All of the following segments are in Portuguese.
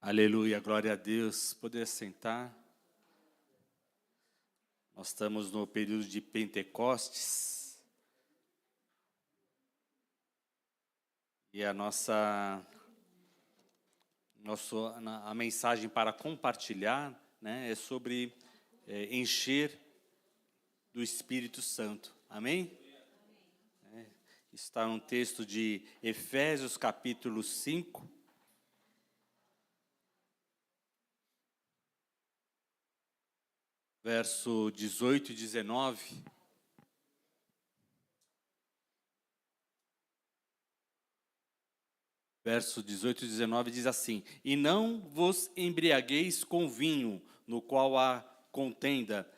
Aleluia, glória a Deus. Poder sentar. Nós estamos no período de Pentecostes. E a mensagem para compartilhar, é sobre encher do Espírito Santo. Amém? Está no texto de Efésios capítulo 5. Verso 18 e 19. Verso 18 e 19 diz assim: E não vos embriagueis com vinho, no qual há contenda,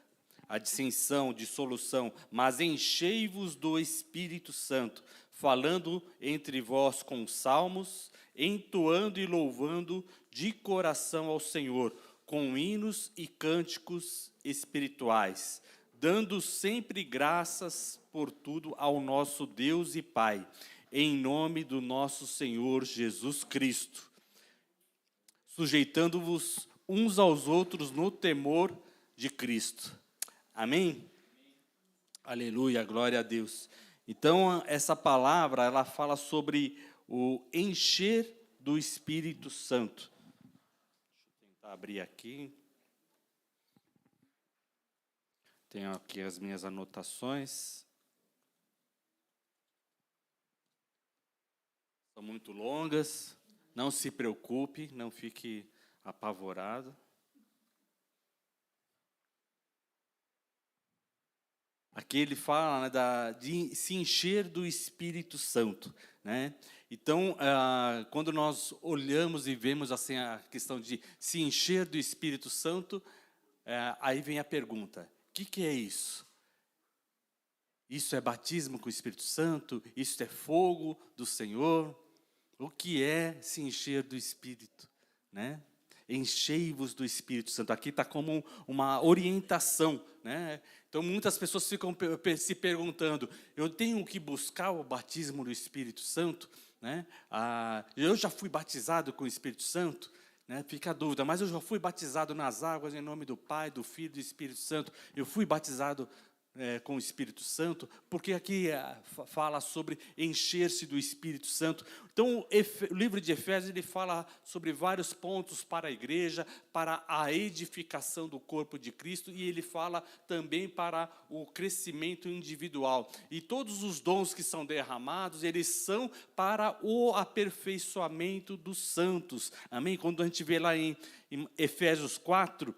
a dissensão, dissolução, mas enchei-vos do Espírito Santo, falando entre vós com salmos, entoando e louvando de coração ao Senhor, com hinos e cânticos espirituais, dando sempre graças por tudo ao nosso Deus e Pai, em nome do nosso Senhor Jesus Cristo, sujeitando-vos uns aos outros no temor de Cristo. Amém? Aleluia, glória a Deus. Então, essa palavra, ela fala sobre o encher do Espírito Santo. Deixa eu tentar abrir aqui. Tenho aqui as minhas anotações. São muito longas. Não se preocupe, não fique apavorado. Aqui ele fala de se encher do Espírito Santo, Então, quando nós olhamos e vemos assim a questão de se encher do Espírito Santo, aí vem a pergunta: o que é isso? Isso é batismo com o Espírito Santo? Isso é fogo do Senhor? O que é se encher do Espírito, Enchei-vos do Espírito Santo. Aqui está como uma orientação, Então, muitas pessoas ficam se perguntando: eu tenho que buscar o batismo do Espírito Santo? Eu já fui batizado com o Espírito Santo? Fica a dúvida, mas eu já fui batizado nas águas em nome do Pai, do Filho e do Espírito Santo. Eu fui batizado com o Espírito Santo, porque aqui fala sobre encher-se do Espírito Santo. Então, o livro de Efésios, ele fala sobre vários pontos para a igreja, para a edificação do corpo de Cristo, e ele fala também para o crescimento individual. E todos os dons que são derramados, eles são para o aperfeiçoamento dos santos. Amém? Quando a gente vê lá em Efésios 4,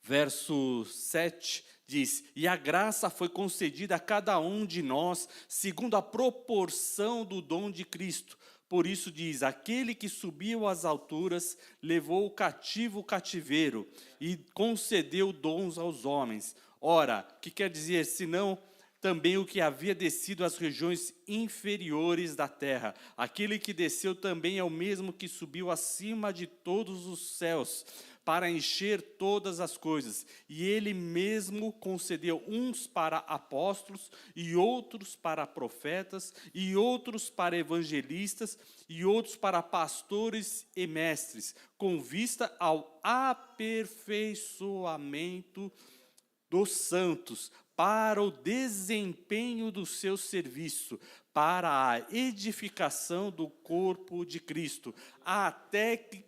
verso 7, diz: E a graça foi concedida a cada um de nós, segundo a proporção do dom de Cristo. Por isso diz: aquele que subiu às alturas, levou o cativo o cativeiro, e concedeu dons aos homens. Ora, que quer dizer, senão também o que havia descido às regiões inferiores da terra? Aquele que desceu também é o mesmo que subiu acima de todos os céus, para encher todas as coisas. E ele mesmo concedeu uns para apóstolos, e outros para profetas, e outros para evangelistas, e outros para pastores e mestres, com vista ao aperfeiçoamento dos santos, para o desempenho do seu serviço, para a edificação do corpo de Cristo, até que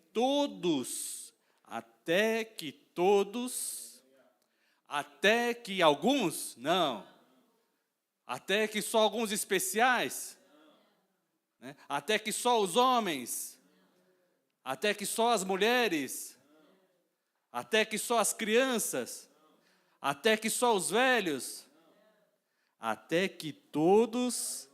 alguns, não, até que só alguns especiais, até que só os homens, até que só as mulheres, até que só as crianças, até que só os velhos, até que todos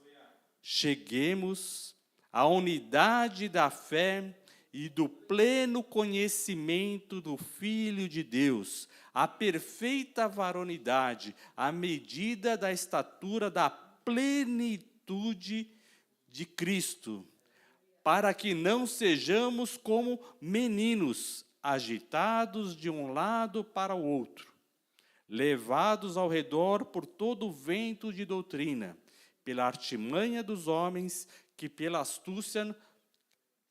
cheguemos à unidade da fé e do pleno conhecimento do Filho de Deus, a perfeita varonidade, à medida da estatura da plenitude de Cristo, para que não sejamos como meninos, agitados de um lado para o outro, levados ao redor por todo o vento de doutrina, pela artimanha dos homens, que pela astúcia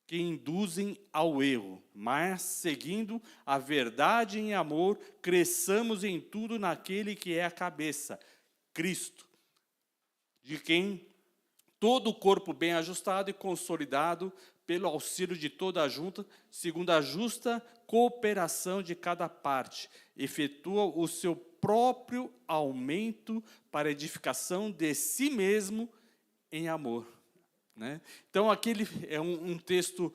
que induzem ao erro, mas, seguindo a verdade em amor, cresçamos em tudo naquele que é a cabeça, Cristo, de quem todo o corpo bem ajustado e consolidado, pelo auxílio de toda a junta, segundo a justa cooperação de cada parte, efetua o seu próprio aumento para a edificação de si mesmo em amor. Né? Então, aquele é um texto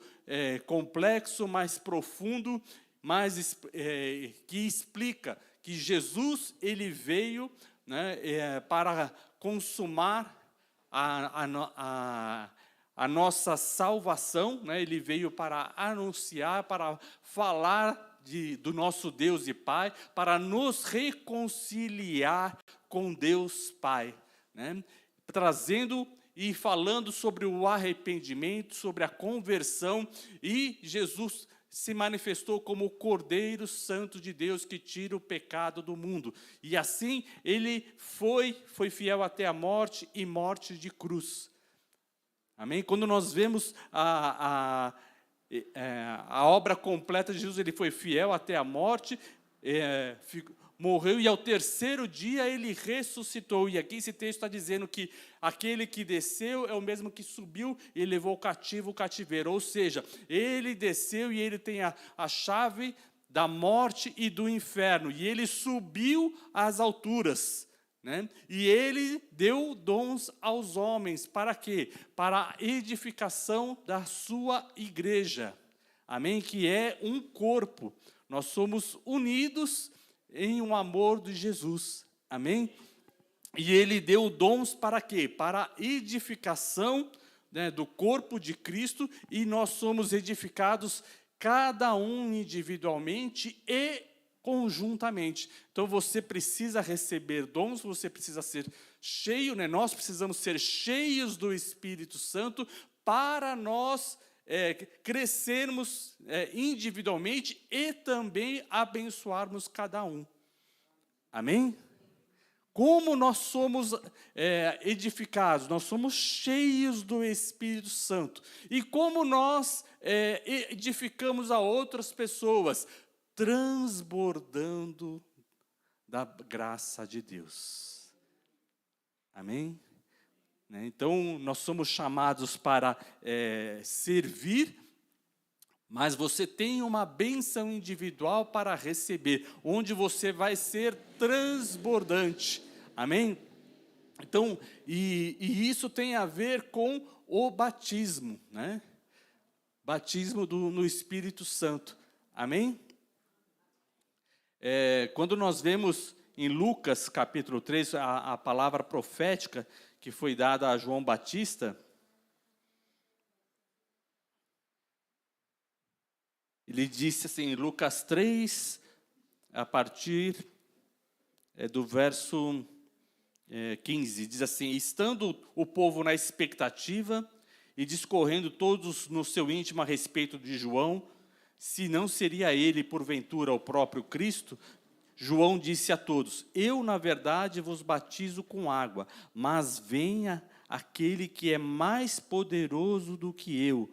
complexo, mais profundo, que explica que Jesus ele veio, né, para consumar a nossa salvação, né? Ele veio para anunciar, para falar do nosso Deus e Pai, para nos reconciliar com Deus Pai, né? Trazendo e falando sobre o arrependimento, sobre a conversão, e Jesus se manifestou como o Cordeiro Santo de Deus que tira o pecado do mundo. E assim ele foi fiel até a morte e morte de cruz. Amém? Quando nós vemos a obra completa de Jesus, ele foi fiel até a morte, morreu e ao terceiro dia ele ressuscitou. E aqui esse texto está dizendo que aquele que desceu é o mesmo que subiu e levou o cativo o cativeiro. Ou seja, ele desceu e ele tem a chave da morte e do inferno. E ele subiu às alturas. Né? E ele deu dons aos homens, para quê? Para a edificação da sua igreja, amém? Que é um corpo, nós somos unidos em um amor de Jesus, amém? E ele deu dons para quê? Para a edificação, né, do corpo de Cristo, e nós somos edificados cada um individualmente e conjuntamente. Então você precisa receber dons, você precisa ser cheio, né? Nós precisamos ser cheios do Espírito Santo para nós crescermos individualmente e também abençoarmos cada um. Amém? Como nós somos edificados? Nós somos cheios do Espírito Santo. E como nós edificamos a outras pessoas? Transbordando da graça de Deus. Amém? Então, nós somos chamados para servir, mas você tem uma bênção individual para receber, onde você vai ser transbordante. Amém? Então, e isso tem a ver com o batismo, né? Batismo no Espírito Santo. Amém? Quando nós vemos em Lucas capítulo 3, a palavra profética que foi dada a João Batista, ele disse assim, em Lucas 3, a partir do verso 15, diz assim: estando o povo na expectativa e discorrendo todos no seu íntimo a respeito de João, se não seria ele, porventura, o próprio Cristo, João disse a todos: eu, na verdade, vos batizo com água, mas venha aquele que é mais poderoso do que eu,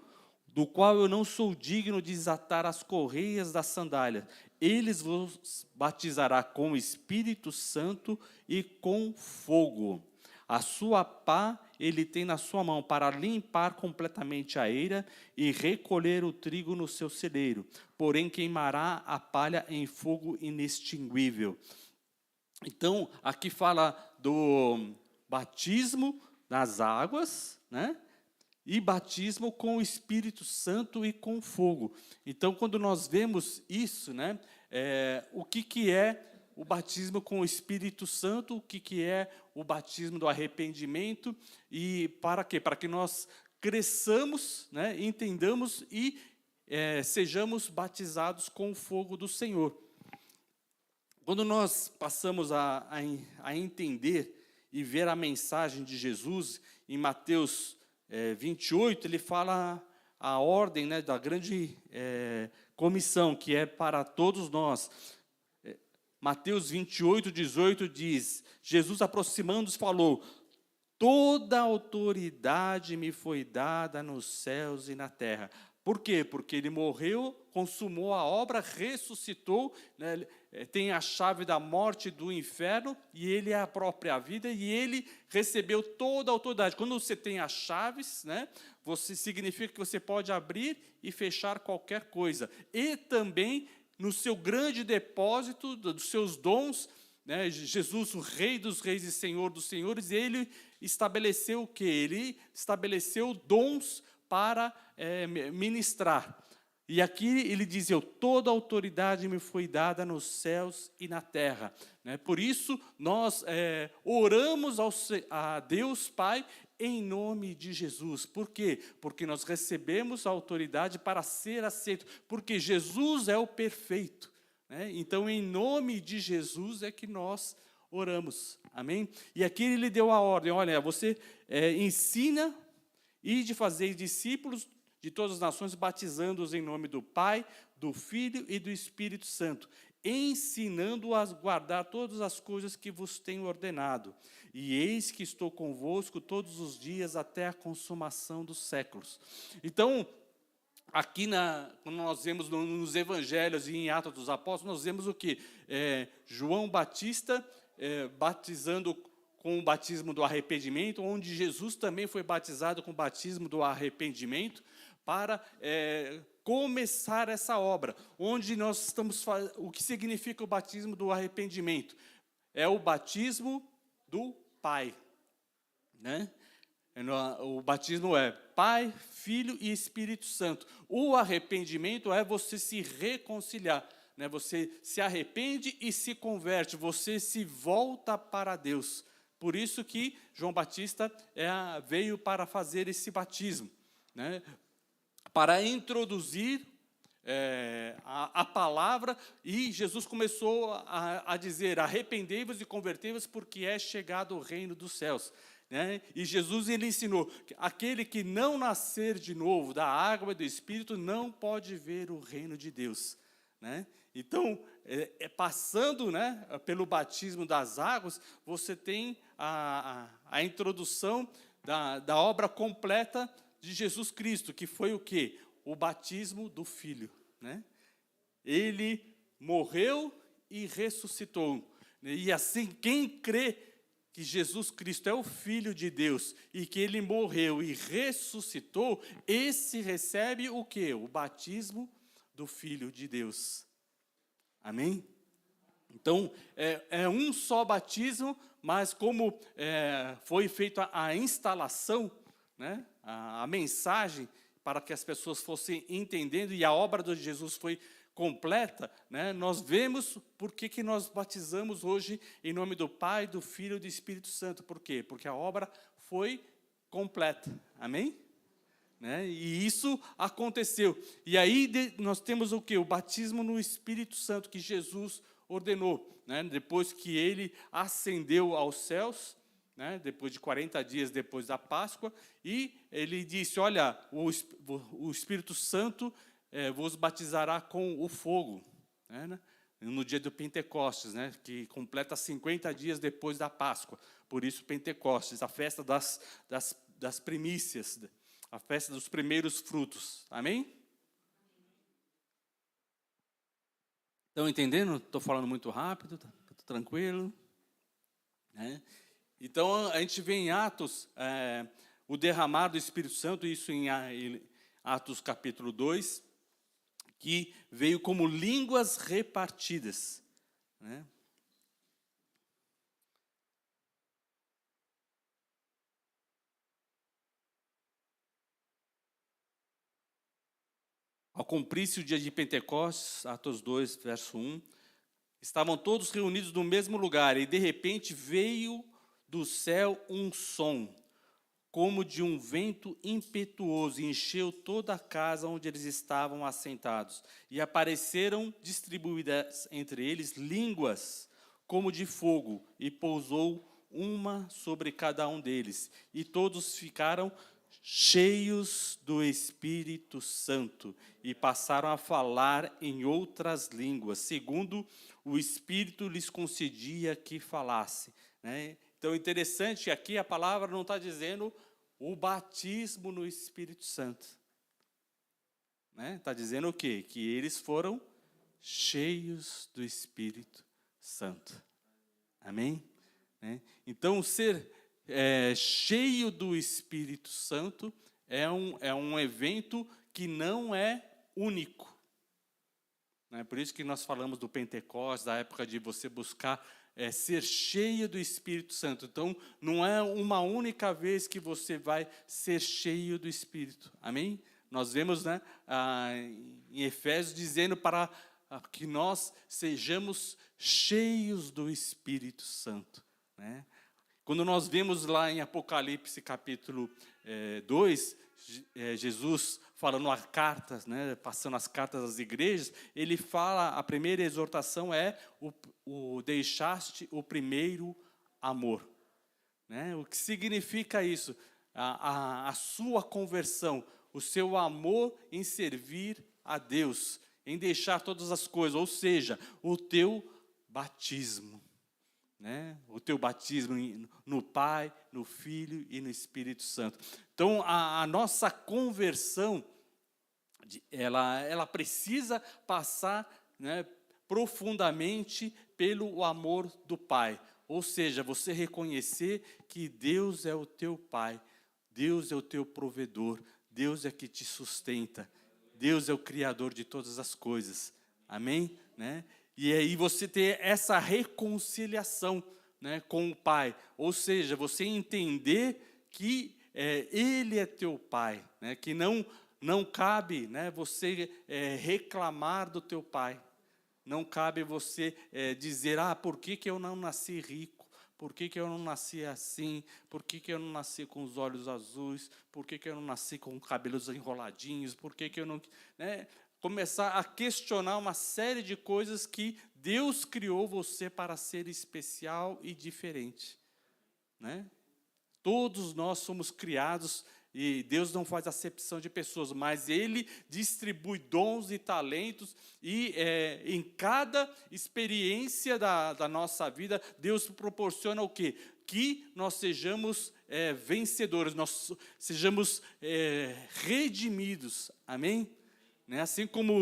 do qual eu não sou digno de desatar as correias da sandália. Ele vos batizará com o Espírito Santo e com fogo. A sua pá ele tem na sua mão para limpar completamente a eira e recolher o trigo no seu celeiro, porém queimará a palha em fogo inextinguível. Então, aqui fala do batismo nas águas, né? E batismo com o Espírito Santo e com fogo. Então, quando nós vemos isso, né? O que é o batismo com o Espírito Santo, o que é o batismo do arrependimento, e para quê? Para que nós cresçamos, né, entendamos e sejamos batizados com o fogo do Senhor. Quando nós passamos a entender e ver a mensagem de Jesus, em Mateus 28, ele fala a ordem, né, da grande comissão, que é para todos nós. Mateus 28, 18 diz: Jesus aproximando-se falou: toda autoridade me foi dada nos céus e na terra. Por quê? Porque ele morreu, consumou a obra, ressuscitou, né? Tem a chave da morte e do inferno, e ele é a própria vida, e ele recebeu toda a autoridade. Quando você tem as chaves, né, significa que você pode abrir e fechar qualquer coisa. E também, no seu grande depósito dos seus dons, né, Jesus, o Rei dos Reis e Senhor dos Senhores, ele estabeleceu o quê? Ele estabeleceu dons para ministrar. E aqui ele diz, toda a autoridade me foi dada nos céus e na terra. Né? Por isso, nós oramos a Deus Pai em nome de Jesus. Por quê? Porque nós recebemos a autoridade para ser aceito. Porque Jesus é o perfeito. Né? Então, em nome de Jesus é que nós oramos. Amém? E aqui ele deu a ordem, olha, você ensina e de fazer discípulos de todas as nações, batizando-os em nome do Pai, do Filho e do Espírito Santo, ensinando-os a guardar todas as coisas que vos tenho ordenado. E eis que estou convosco todos os dias até a consumação dos séculos. Então, aqui, quando nós vemos nos Evangelhos e em Atos dos Apóstolos, nós vemos o quê? João Batista batizando com o batismo do arrependimento, onde Jesus também foi batizado com o batismo do arrependimento, para começar essa obra, onde nós estamos fazendo. O que significa o batismo do arrependimento? É o batismo do Pai. Né? O batismo é Pai, Filho e Espírito Santo. O arrependimento é você se reconciliar. Né? Você se arrepende e se converte, você se volta para Deus. Por isso que João Batista veio para fazer esse batismo, né? Para introduzir a palavra, e Jesus começou a dizer, arrependei-vos e convertei-vos, porque é chegado o reino dos céus. Né? E Jesus ele ensinou, que aquele que não nascer de novo da água e do Espírito não pode ver o reino de Deus. Né? Então, passando, né, pelo batismo das águas, você tem a introdução da obra completa de Jesus Cristo, que foi o quê? O batismo do Filho. Né? Ele morreu e ressuscitou. E assim, quem crê que Jesus Cristo é o Filho de Deus e que ele morreu e ressuscitou, esse recebe o quê? O batismo do Filho de Deus. Amém? Então, é um só batismo, mas como foi feita a instalação, né, a mensagem, para que as pessoas fossem entendendo, e a obra de Jesus foi completa, né, nós vemos por que nós batizamos hoje em nome do Pai, do Filho e do Espírito Santo. Por quê? Porque a obra foi completa. Amém? Né? E isso aconteceu. E aí nós temos o quê? O batismo no Espírito Santo que Jesus ordenou. Né? Depois que ele ascendeu aos céus, né? Depois de 40 dias depois da Páscoa, e ele disse, olha, o Espírito Santo vos batizará com o fogo. Né? No dia do Pentecostes, né? Que completa 50 dias depois da Páscoa. Por isso Pentecostes, a festa das primícias, a festa dos primeiros frutos. Amém? Estão entendendo? Estou falando muito rápido, estou tranquilo. Né? Então, a gente vê em Atos o derramar do Espírito Santo, isso em Atos capítulo 2, que veio como línguas repartidas. Né? Ao cumprir-se o dia de Pentecostes, Atos 2, verso 1, estavam todos reunidos no mesmo lugar, e de repente veio do céu um som, como de um vento impetuoso, e encheu toda a casa onde eles estavam assentados. E apareceram distribuídas entre eles línguas, como de fogo, e pousou uma sobre cada um deles. E todos ficaram cheios do Espírito Santo, e passaram a falar em outras línguas, segundo o Espírito lhes concedia que falasse. Né? Então, interessante que aqui a palavra não está dizendo o batismo no Espírito Santo. Né? Está dizendo o quê? Que eles foram cheios do Espírito Santo. Amém? Né? Então, ser cheio do Espírito Santo é um evento que não é único. Né? Por isso que nós falamos do Pentecostes, da época de você buscar ser cheio do Espírito Santo. Então, não é uma única vez que você vai ser cheio do Espírito. Amém? Nós vemos, né, em Efésios dizendo para que nós sejamos cheios do Espírito Santo. Né? Quando nós vemos lá em Apocalipse capítulo 2, Jesus falando as cartas, né, passando as cartas às igrejas, ele fala, a primeira exortação é o deixaste o primeiro amor. Né? O que significa isso? A sua conversão, o seu amor em servir a Deus, em deixar todas as coisas, ou seja, o teu batismo. Né? O teu batismo no Pai, no Filho e no Espírito Santo. Então, a nossa conversão, ela precisa passar, né, profundamente pelo amor do Pai. Ou seja, você reconhecer que Deus é o teu Pai, Deus é o teu provedor, Deus é que te sustenta, Deus é o Criador de todas as coisas. Amém? Né? E aí você ter essa reconciliação, né, com o Pai. Ou seja, você entender que Ele é teu Pai. Né, que não cabe, né, você reclamar do teu Pai. Não cabe você dizer, por que eu não nasci rico? Por que eu não nasci assim? Por que eu não nasci com os olhos azuis? Por que eu não nasci com cabelos enroladinhos? Por que eu não... Né? Começar a questionar uma série de coisas que Deus criou você para ser especial e diferente. Né? Todos nós somos criados, e Deus não faz acepção de pessoas, mas Ele distribui dons e talentos, e em cada experiência da nossa vida, Deus proporciona o quê? Que nós sejamos vencedores, nós sejamos redimidos. Amém? Assim como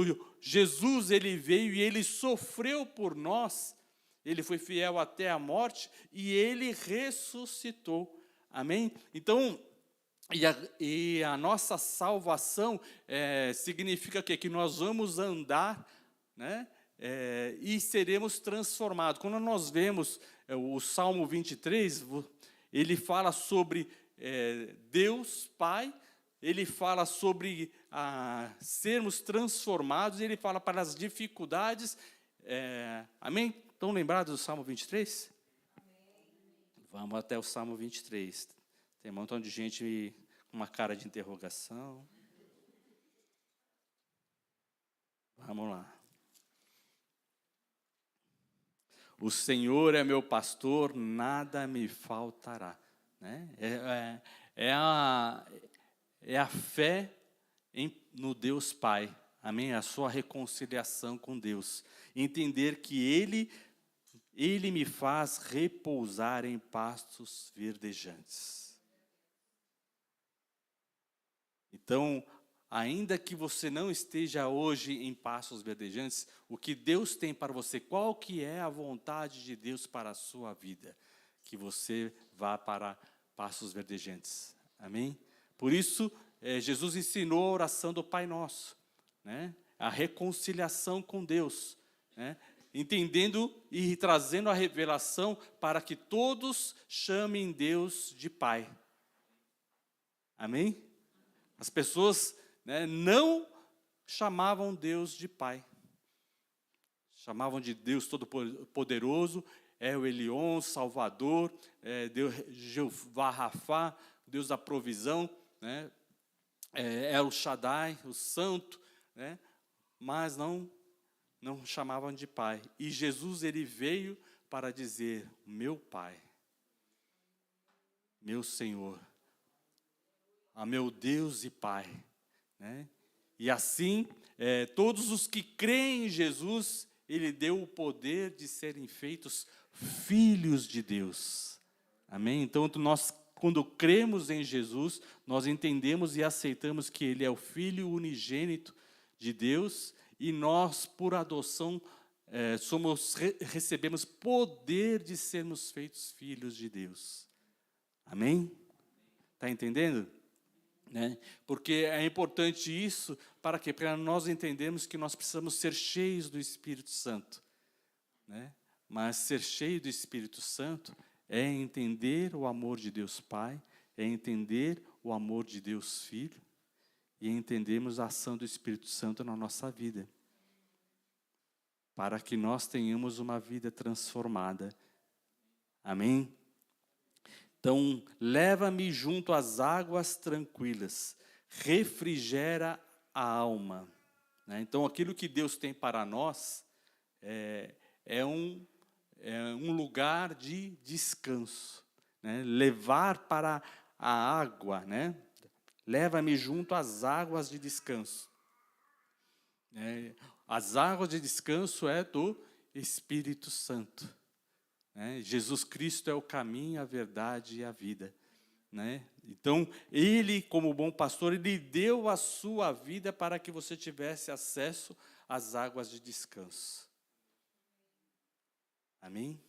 Jesus, ele veio e ele sofreu por nós, ele foi fiel até a morte e ele ressuscitou. Amém? Então, a nossa salvação significa que nós vamos andar, né, e seremos transformados. Quando nós vemos o Salmo 23, ele fala sobre Deus Pai, ele fala sobre sermos transformados, ele fala para as dificuldades. Amém? Estão lembrados do Salmo 23? Amém. Vamos até o Salmo 23. Tem um montão de gente com uma cara de interrogação. Vamos lá. O Senhor é meu pastor, nada me faltará. Né? É a fé no Deus Pai, amém? A sua reconciliação com Deus. Entender que Ele me faz repousar em pastos verdejantes. Então, ainda que você não esteja hoje em pastos verdejantes, o que Deus tem para você, qual que é a vontade de Deus para a sua vida? Que você vá para pastos verdejantes, amém? Por isso, Jesus ensinou a oração do Pai Nosso, né? A reconciliação com Deus, né? Entendendo e trazendo a revelação para que todos chamem Deus de Pai. Amém? As pessoas, né, não chamavam Deus de Pai. Chamavam de Deus Todo-Poderoso, El Elyon, Salvador, Deus Jeová Rafá, Deus da provisão, né? El Shaddai, o Santo, né? Mas não chamavam de Pai. E Jesus, ele veio para dizer, meu Pai, meu Senhor, a meu Deus e Pai. Né? E assim, todos os que creem em Jesus, ele deu o poder de serem feitos filhos de Deus. Amém? Então, nós, quando cremos em Jesus, nós entendemos e aceitamos que Ele é o Filho unigênito de Deus, e nós, por adoção, recebemos poder de sermos feitos filhos de Deus. Amém? Está entendendo? Né? Porque é importante isso para quê? Para nós entendermos que nós precisamos ser cheios do Espírito Santo. Né? Mas ser cheio do Espírito Santo é entender o amor de Deus Pai, é entender o amor de Deus Filho, e entendermos a ação do Espírito Santo na nossa vida, para que nós tenhamos uma vida transformada. Amém? Então, leva-me junto às águas tranquilas, refrigera a alma. Né? Então, aquilo que Deus tem para nós é um lugar de descanso. Né? Levar para a água, né? Leva-me junto às águas de descanso. As águas de descanso é do Espírito Santo. Jesus Cristo é o caminho, a verdade e a vida. Então, Ele, como bom pastor, Ele deu a sua vida para que você tivesse acesso às águas de descanso. Amém?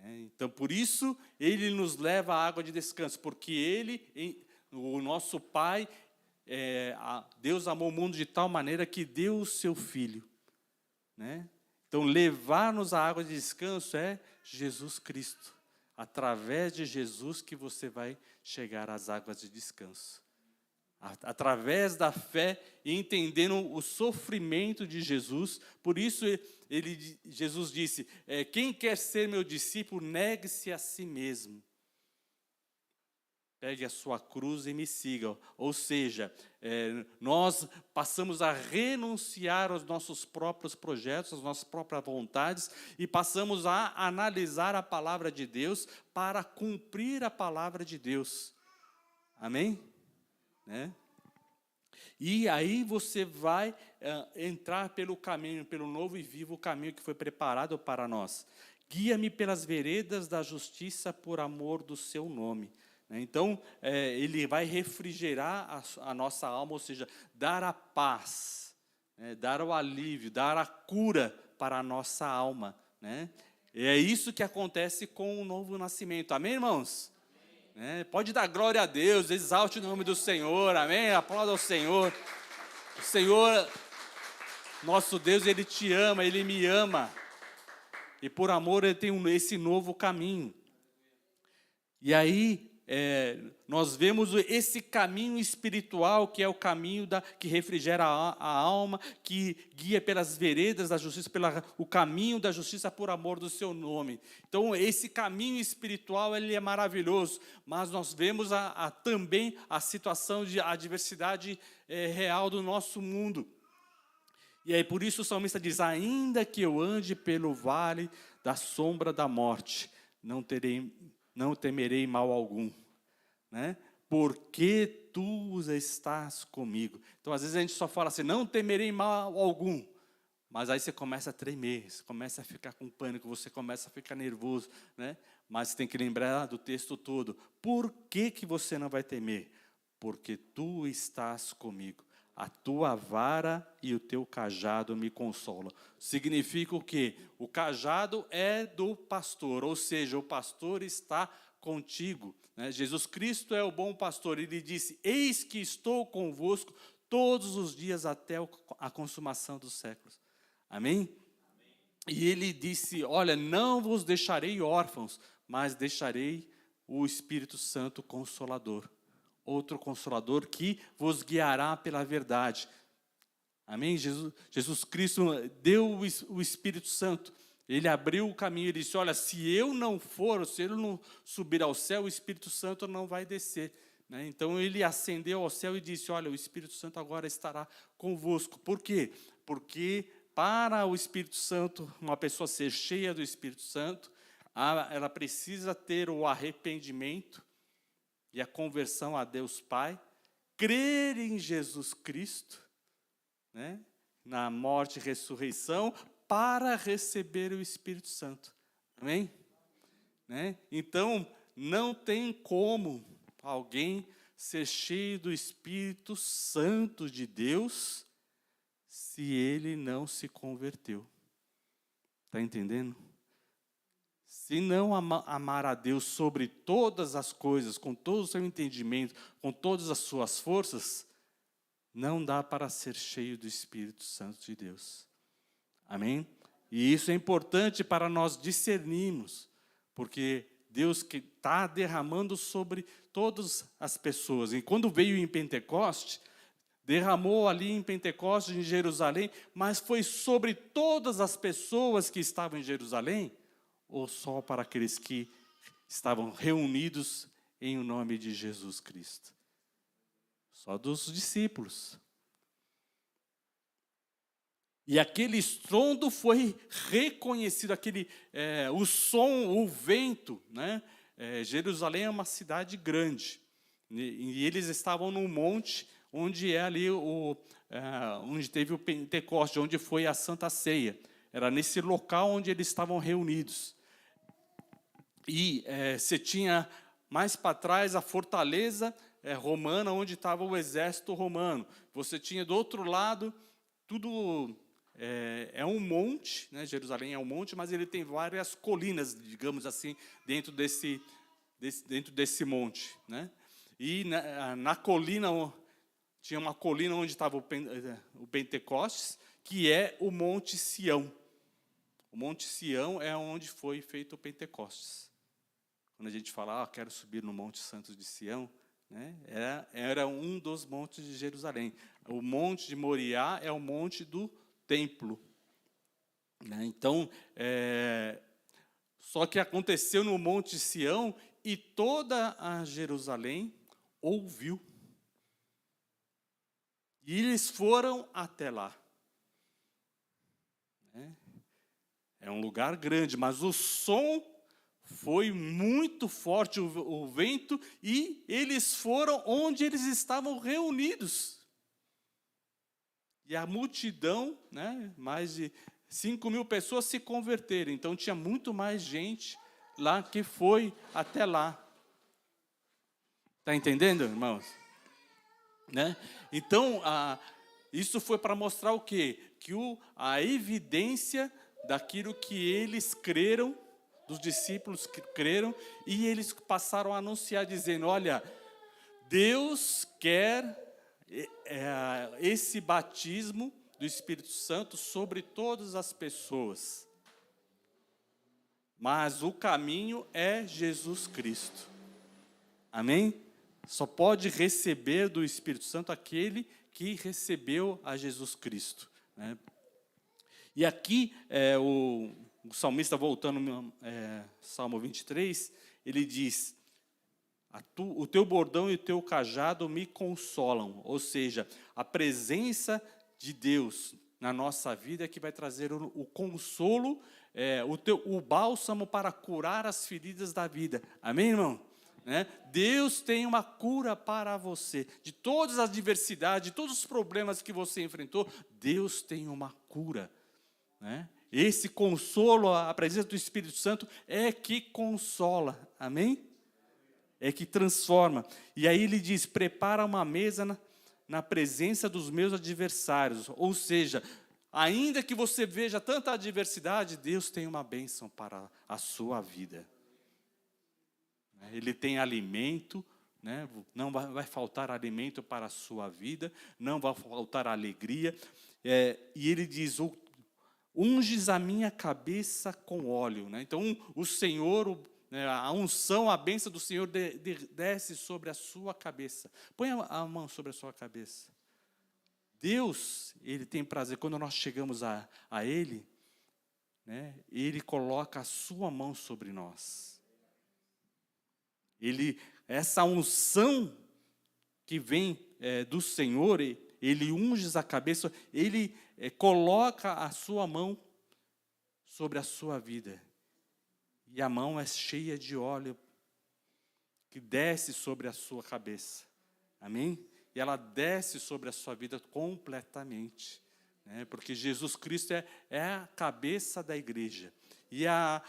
Então, por isso, Ele nos leva à água de descanso, porque Ele, o nosso Pai, Deus amou o mundo de tal maneira que deu o seu Filho. Então, levar-nos à água de descanso é Jesus Cristo. Através de Jesus que você vai chegar às águas de descanso. Através da fé e entendendo o sofrimento de Jesus. Por isso, Jesus disse, quem quer ser meu discípulo, negue-se a si mesmo. Pegue a sua cruz e me siga. Ou seja, nós passamos a renunciar aos nossos próprios projetos, às nossas próprias vontades, e passamos a analisar a palavra de Deus para cumprir a palavra de Deus. Amém? E aí você vai entrar pelo caminho, pelo novo e vivo caminho que foi preparado para nós. Guia-me pelas veredas da justiça por amor do seu nome. Então, Ele vai refrigerar a nossa alma, ou seja, dar a paz, dar o alívio, dar a cura para a nossa alma. E é isso que acontece com o novo nascimento. Amém, irmãos? Pode dar glória a Deus, exalte o nome do Senhor, amém? Aplauda ao Senhor. O Senhor, nosso Deus, Ele te ama, Ele me ama. E por amor Ele tem esse novo caminho. E aí, nós vemos esse caminho espiritual, que é o caminho que refrigera a alma, que guia pelas veredas da justiça, o caminho da justiça por amor do seu nome. Então, esse caminho espiritual, ele é maravilhoso, mas nós vemos também a situação de adversidade real do nosso mundo. E aí, por isso o salmista diz, ainda que eu ande pelo vale da sombra da morte, não temerei mal algum, porque tu estás comigo. Então, às vezes a gente só fala assim, não temerei mal algum, mas aí você começa a tremer, você começa a ficar com pânico, você começa a ficar nervoso, Mas tem que lembrar do texto todo. Por que você não vai temer? Porque tu estás comigo. A tua vara e o teu cajado me consolam. Significa o quê? O cajado é do pastor, ou seja, o pastor está contigo. Jesus Cristo é o bom pastor. Ele disse, eis que estou convosco todos os dias até a consumação dos séculos. Amém? E ele disse, olha, não vos deixarei órfãos, mas deixarei o Espírito Santo Consolador. Outro Consolador que vos guiará pela verdade. Amém? Jesus Cristo deu o Espírito Santo. Ele abriu o caminho e disse, olha, se eu não subir ao céu, o Espírito Santo não vai descer. Então, ele ascendeu ao céu e disse, olha, o Espírito Santo agora estará convosco. Por quê? Porque para o Espírito Santo, uma pessoa ser cheia do Espírito Santo, ela precisa ter o arrependimento e a conversão a Deus Pai, crer em Jesus Cristo, na morte e ressurreição, para receber o Espírito Santo. Amém? Então, não tem como alguém ser cheio do Espírito Santo de Deus se ele não se converteu. Está entendendo? Se não amar a Deus sobre todas as coisas, com todo o seu entendimento, com todas as suas forças, não dá para ser cheio do Espírito Santo de Deus. Amém? E isso é importante para nós discernirmos, porque Deus que está derramando sobre todas as pessoas. E quando veio em Pentecoste, derramou ali em Pentecoste, em Jerusalém, mas foi sobre todas as pessoas que estavam em Jerusalém, ou só para aqueles que estavam reunidos em o nome de Jesus Cristo? Só dos discípulos. E aquele estrondo foi reconhecido, o som, o vento, né? Jerusalém é uma cidade grande, e eles estavam num monte, onde é ali onde teve o Pentecoste, onde foi a Santa Ceia. Era nesse local onde eles estavam reunidos. E você tinha mais para trás a fortaleza romana, onde estava o exército romano. Você tinha do outro lado, tudo é um monte, né? Jerusalém é um monte, mas ele tem várias colinas, digamos assim, dentro desse monte, né? E na colina, tinha uma colina onde estava o Pentecostes, que é o Monte Sião. O Monte Sião é onde foi feito o Pentecostes. Quando a gente fala, quero subir no Monte Santo de Sião, né? Era um dos montes de Jerusalém. O Monte de Moriá é o monte do templo, né? Então, só que aconteceu no Monte Sião e toda a Jerusalém ouviu. E eles foram até lá. É um lugar grande, mas o som foi muito forte, o vento, e eles foram onde eles estavam reunidos. E a multidão, né, mais de 5.000 pessoas se converteram. Então, tinha muito mais gente lá que foi até lá. Está entendendo, irmãos? Né? Então, isso foi para mostrar o quê? Que a evidência daquilo que eles creram, dos discípulos que creram, e eles passaram a anunciar, dizendo, olha, Deus quer esse batismo do Espírito Santo sobre todas as pessoas. Mas o caminho é Jesus Cristo. Amém? Só pode receber do Espírito Santo aquele que recebeu a Jesus Cristo, né? E aqui, o salmista, voltando no Salmo 23, ele diz, o teu bordão e o teu cajado me consolam. Ou seja, a presença de Deus na nossa vida é que vai trazer o consolo, o bálsamo para curar as feridas da vida. Amém, irmão? Né? Deus tem uma cura para você. De todas as adversidades, de todos os problemas que você enfrentou, Deus tem uma cura. Né? Esse consolo, a presença do Espírito Santo é que consola, amém? É que transforma. E aí ele diz, prepara uma mesa na presença dos meus adversários. Ou seja, ainda que você veja tanta adversidade, Deus tem uma bênção para a sua vida. Ele tem alimento, né? Não vai faltar alimento para a sua vida, não vai faltar alegria. E ele diz, unges a minha cabeça com óleo, né? Então, o Senhor, a unção, a bênção do Senhor desce sobre a sua cabeça. Põe a mão sobre a sua cabeça. Deus, Ele tem prazer, quando nós chegamos a Ele, né? Ele coloca a sua mão sobre nós. Essa unção que vem do Senhor, Ele unge a cabeça, Ele coloca a sua mão sobre a sua vida. E a mão é cheia de óleo que desce sobre a sua cabeça. Amém? E ela desce sobre a sua vida completamente. Né? Porque Jesus Cristo é a cabeça da igreja. E a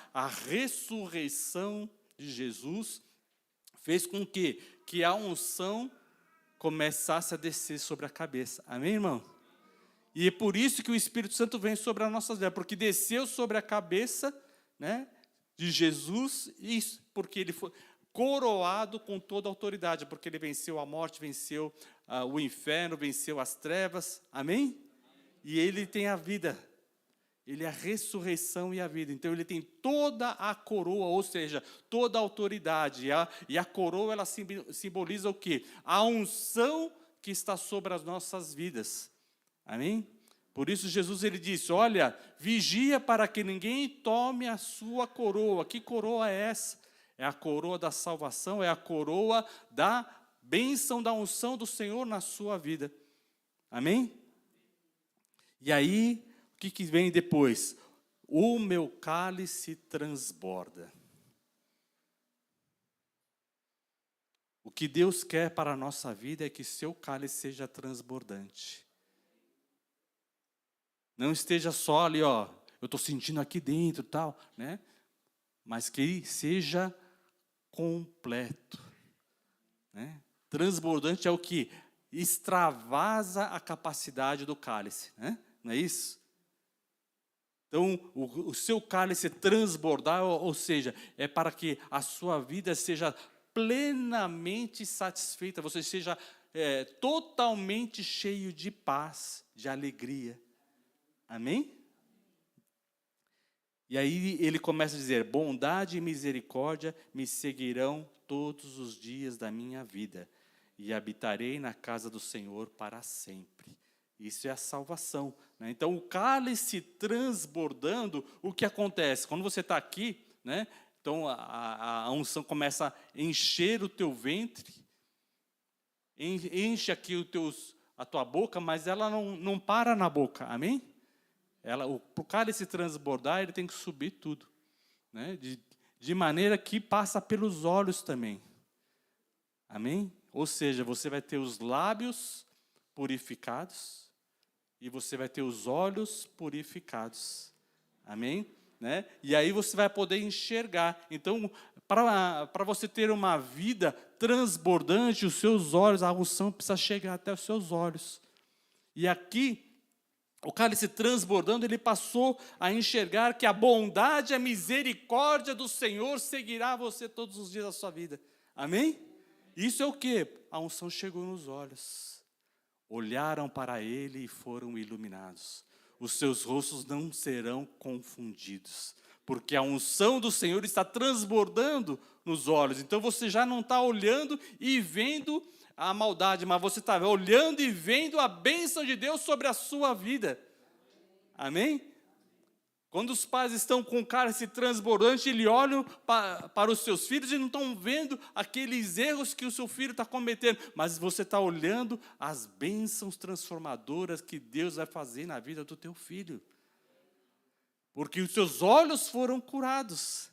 ressurreição de Jesus fez com que a unção começasse a descer sobre a cabeça. Amém, irmão? E é por isso que o Espírito Santo vem sobre as nossas vidas, porque desceu sobre a cabeça, né, de Jesus, e porque ele foi coroado com toda a autoridade, porque ele venceu a morte, venceu o inferno, venceu as trevas. Amém? E ele tem a vida. Ele é a ressurreição e a vida. Então, ele tem toda a coroa, ou seja, toda a autoridade. E a coroa, ela simboliza o quê? A unção que está sobre as nossas vidas. Amém? Por isso, Jesus, ele disse, olha, vigia para que ninguém tome a sua coroa. Que coroa é essa? É a coroa da salvação, é a coroa da bênção, da unção do Senhor na sua vida. Amém? E aí, o que vem depois? O meu cálice transborda. O que Deus quer para a nossa vida é que seu cálice seja transbordante. Não esteja só ali, ó, eu estou sentindo aqui dentro e tal, né? Mas que seja completo. Né? Transbordante é o que extravasa a capacidade do cálice, né? Não é isso? Então, o seu cálice transbordar, ou seja, é para que a sua vida seja plenamente satisfeita, você seja totalmente cheio de paz, de alegria. Amém? E aí ele começa a dizer, bondade e misericórdia me seguirão todos os dias da minha vida, e habitarei na casa do Senhor para sempre. Isso é a salvação. Né? Então, o cálice transbordando, o que acontece? Quando você está aqui, né? Então a unção começa a encher o teu ventre, enche aqui a tua boca, mas ela não para na boca, amém? Para o cálice transbordar, ele tem que subir tudo. Né? De maneira que passa pelos olhos também. Amém? Ou seja, você vai ter os lábios purificados, e você vai ter os olhos purificados. Amém? Né? E aí você vai poder enxergar. Então, para você ter uma vida transbordante, os seus olhos, a unção precisa chegar até os seus olhos. E aqui, o cálice transbordando, ele passou a enxergar que a bondade e a misericórdia do Senhor seguirá você todos os dias da sua vida. Amém? Isso é o quê? A unção chegou nos olhos. Olharam para ele e foram iluminados. Os seus rostos não serão confundidos, porque a unção do Senhor está transbordando nos olhos. Então você já não está olhando e vendo a maldade, mas você está olhando e vendo a bênção de Deus sobre a sua vida. Amém? Quando os pais estão com o cálice transbordante, eles olham para os seus filhos e não estão vendo aqueles erros que o seu filho está cometendo, mas você está olhando as bênçãos transformadoras que Deus vai fazer na vida do teu filho. Porque os seus olhos foram curados.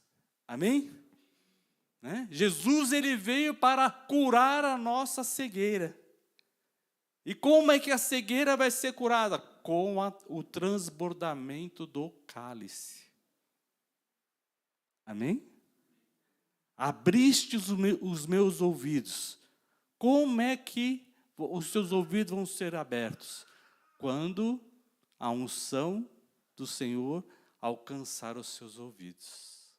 Amém? Né? Jesus, ele veio para curar a nossa cegueira. E como é que a cegueira vai ser curada? Com o transbordamento do cálice. Amém? Abriste os meus ouvidos. Como é que os seus ouvidos vão ser abertos? Quando a unção do Senhor alcançar os seus ouvidos.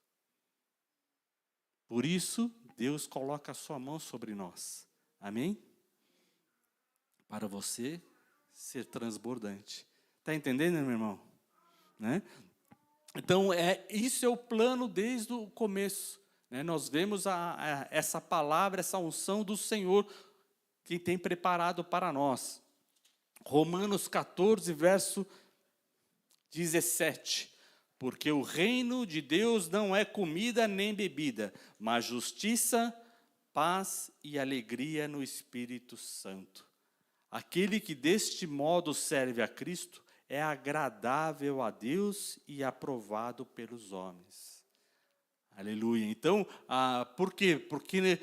Por isso, Deus coloca a sua mão sobre nós. Amém? Para você ser transbordante. Está entendendo, meu irmão? Né? Então, isso é o plano desde o começo. Né? Nós vemos essa palavra, essa unção do Senhor que tem preparado para nós. Romanos 14, verso 17. Porque o reino de Deus não é comida nem bebida, mas justiça, paz e alegria no Espírito Santo. Aquele que deste modo serve a Cristo é agradável a Deus e aprovado pelos homens. Aleluia. Então, por quê? Porque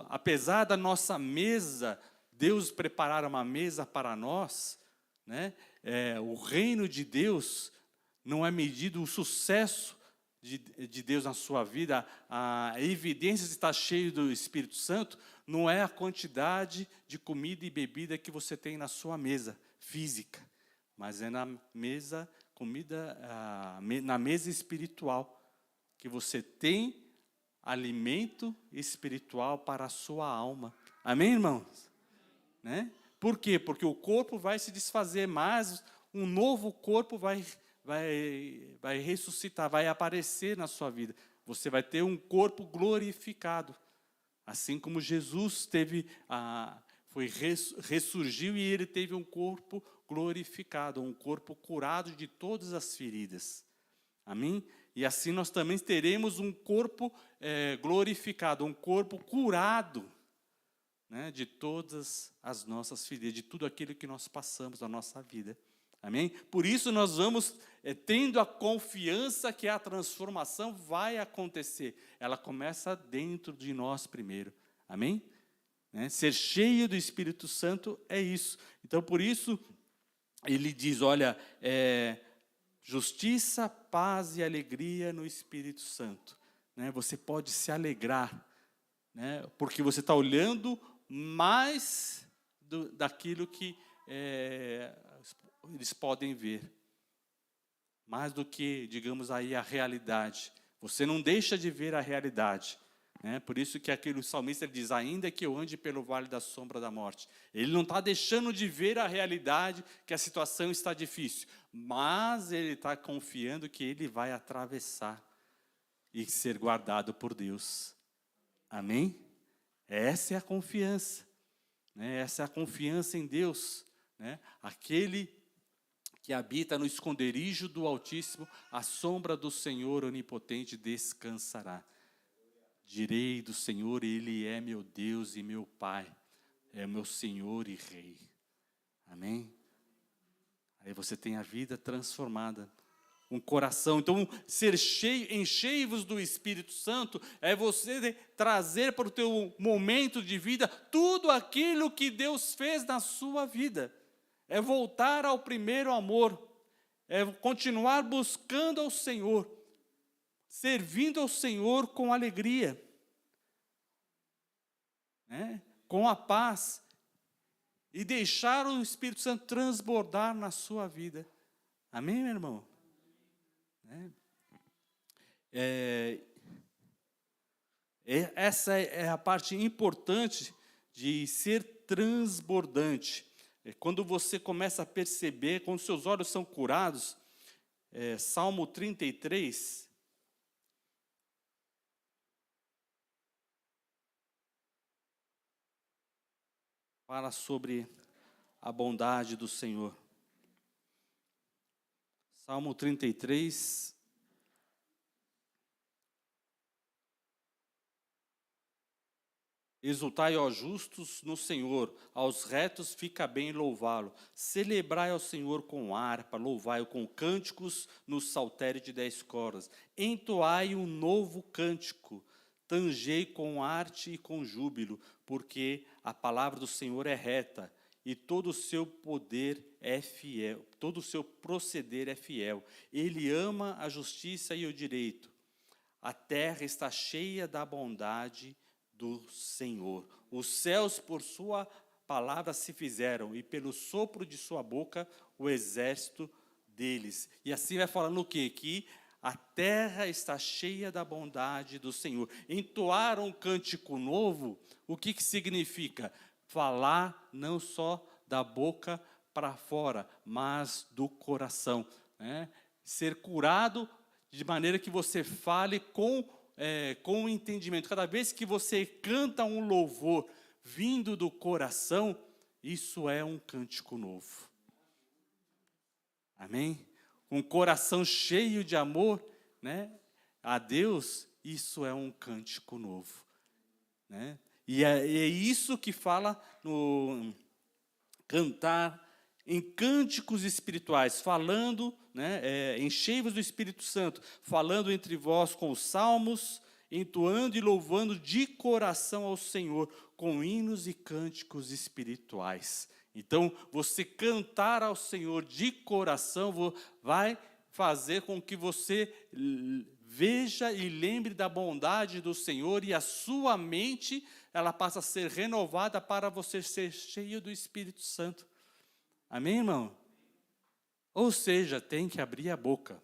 apesar da nossa mesa, Deus preparar uma mesa para nós, né? O reino de Deus não é medido, o sucesso de Deus na sua vida, a evidência de estar cheio do Espírito Santo, não é a quantidade de comida e bebida que você tem na sua mesa física, mas é na mesa, na mesa espiritual, que você tem alimento espiritual para a sua alma. Amém, irmãos? Né? Por quê? Porque o corpo vai se desfazer, mas um novo corpo vai ressuscitar, vai aparecer na sua vida. Você vai ter um corpo glorificado. Assim como Jesus ressurgiu e ele teve um corpo glorificado, um corpo curado de todas as feridas. Amém? E assim nós também teremos um corpo glorificado, um corpo curado, né, de todas as nossas feridas, de tudo aquilo que nós passamos na nossa vida. Amém? Por isso nós vamos tendo a confiança que a transformação vai acontecer. Ela começa dentro de nós primeiro. Amém? Né? Ser cheio do Espírito Santo é isso. Então, por isso, ele diz, olha, justiça, paz e alegria no Espírito Santo. Né? Você pode se alegrar, né? Porque você está olhando mais daquilo que eles podem ver, mais do que, digamos aí, a realidade. Você não deixa de ver a realidade, né? Por isso que aquele salmista ele diz, ainda que eu ande pelo vale da sombra da morte. Ele não está deixando de ver a realidade, que a situação está difícil, mas ele está confiando que ele vai atravessar e ser guardado por Deus. Amém? Essa é a confiança, né? Essa é a confiança em Deus, né? Aquele que habita no esconderijo do Altíssimo, a sombra do Senhor onipotente descansará. Direi do Senhor, Ele é meu Deus e meu Pai, é meu Senhor e Rei. Amém? Aí você tem a vida transformada, um coração. Então, ser cheio, enchei-vos do Espírito Santo, é você trazer para o teu momento de vida tudo aquilo que Deus fez na sua vida. É voltar ao primeiro amor, é continuar buscando ao Senhor, servindo ao Senhor com alegria, né? Com a paz, e deixar o Espírito Santo transbordar na sua vida. Amém, meu irmão? Essa é a parte importante de ser transbordante. Quando você começa a perceber, quando seus olhos são curados, Salmo 33, fala sobre a bondade do Senhor. Salmo 33, exultai, ó justos, no Senhor, aos retos fica bem louvá-lo. Celebrai ao Senhor com harpa, louvai-o com cânticos no saltério de 10 cordas. Entoai um novo cântico, tangei com arte e com júbilo, porque a palavra do Senhor é reta, e todo o seu poder é fiel, todo o seu proceder é fiel. Ele ama a justiça e o direito. A terra está cheia da bondade do Senhor. Os céus por sua palavra se fizeram, e pelo sopro de sua boca o exército deles. E assim vai falando o quê? Que a terra está cheia da bondade do Senhor. Entoar um cântico novo, o que significa? Falar não só da boca para fora, mas do coração, né? Ser curado de maneira que você fale com entendimento. Cada vez que você canta um louvor vindo do coração, isso é um cântico novo. Amém? Um coração cheio de amor, né, a Deus, isso é um cântico novo, né? E é isso que fala no cantar em cânticos espirituais, falando, né, enchei-vos do Espírito Santo, falando entre vós com os salmos, entoando e louvando de coração ao Senhor, com hinos e cânticos espirituais. Então, você cantar ao Senhor de coração vai fazer com que você veja e lembre da bondade do Senhor, e a sua mente, ela passa a ser renovada para você ser cheio do Espírito Santo. Amém, irmão? Ou seja, tem que abrir a boca.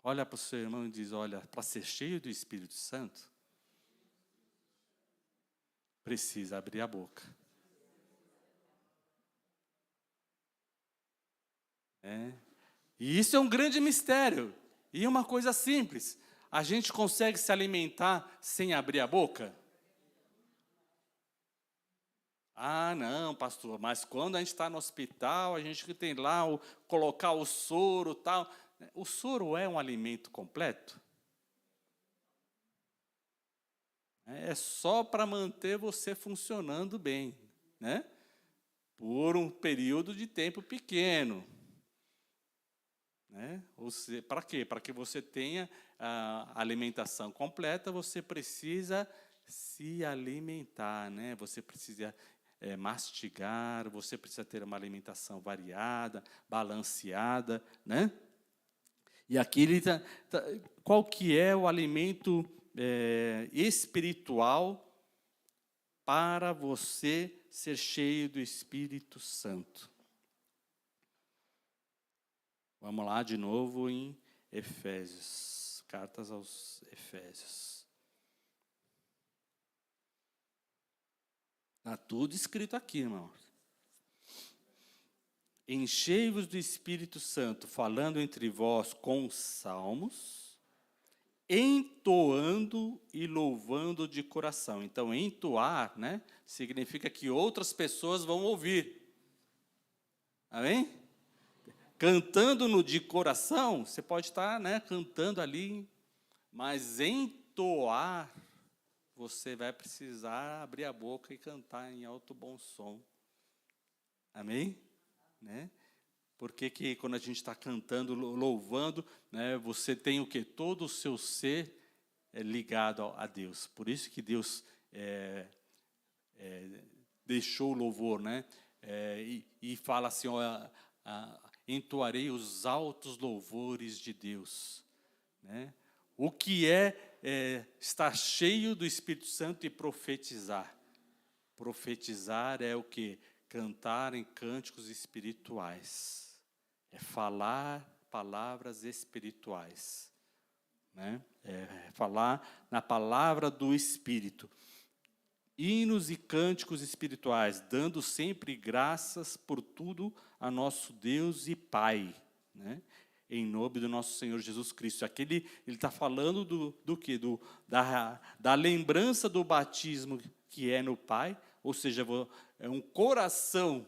Olha para o seu irmão e diz, olha, para ser cheio do Espírito Santo, precisa abrir a boca. E isso é um grande mistério. E uma coisa simples. A gente consegue se alimentar sem abrir a boca? Ah, não, pastor, mas quando a gente está no hospital, a gente tem lá colocar o soro e tal. O soro é um alimento completo? É só para manter você funcionando bem, né? Por um período de tempo pequeno. Né? Para quê? Para que você tenha a alimentação completa, você precisa se alimentar, né? Você precisa mastigar, você precisa ter uma alimentação variada, balanceada, né? E aqui qual que é o alimento espiritual para você ser cheio do Espírito Santo? Vamos lá de novo em Efésios, cartas aos Efésios. Está tudo escrito aqui, irmãos. Enchei-vos do Espírito Santo, falando entre vós com salmos, entoando e louvando de coração. Então, entoar, né, significa que outras pessoas vão ouvir. Amém? Cantando de coração, você pode estar, né, cantando ali, mas entoar, você vai precisar abrir a boca e cantar em alto bom som. Amém? Né? Porque que quando a gente está cantando, louvando, né, você tem o quê? Todo o seu ser ligado a Deus. Por isso que Deus deixou o louvor, né? E fala assim, entoarei os altos louvores de Deus. Né? O que é estar cheio do Espírito Santo e profetizar? Profetizar é o quê? Cantar em cânticos espirituais. É falar palavras espirituais. Né? Falar na palavra do Espírito. Hinos e cânticos espirituais, dando sempre graças por tudo a nosso Deus e Pai, né? Em nome do nosso Senhor Jesus Cristo. Aqui ele está falando do quê? Da lembrança do batismo que é no Pai, ou seja, é um coração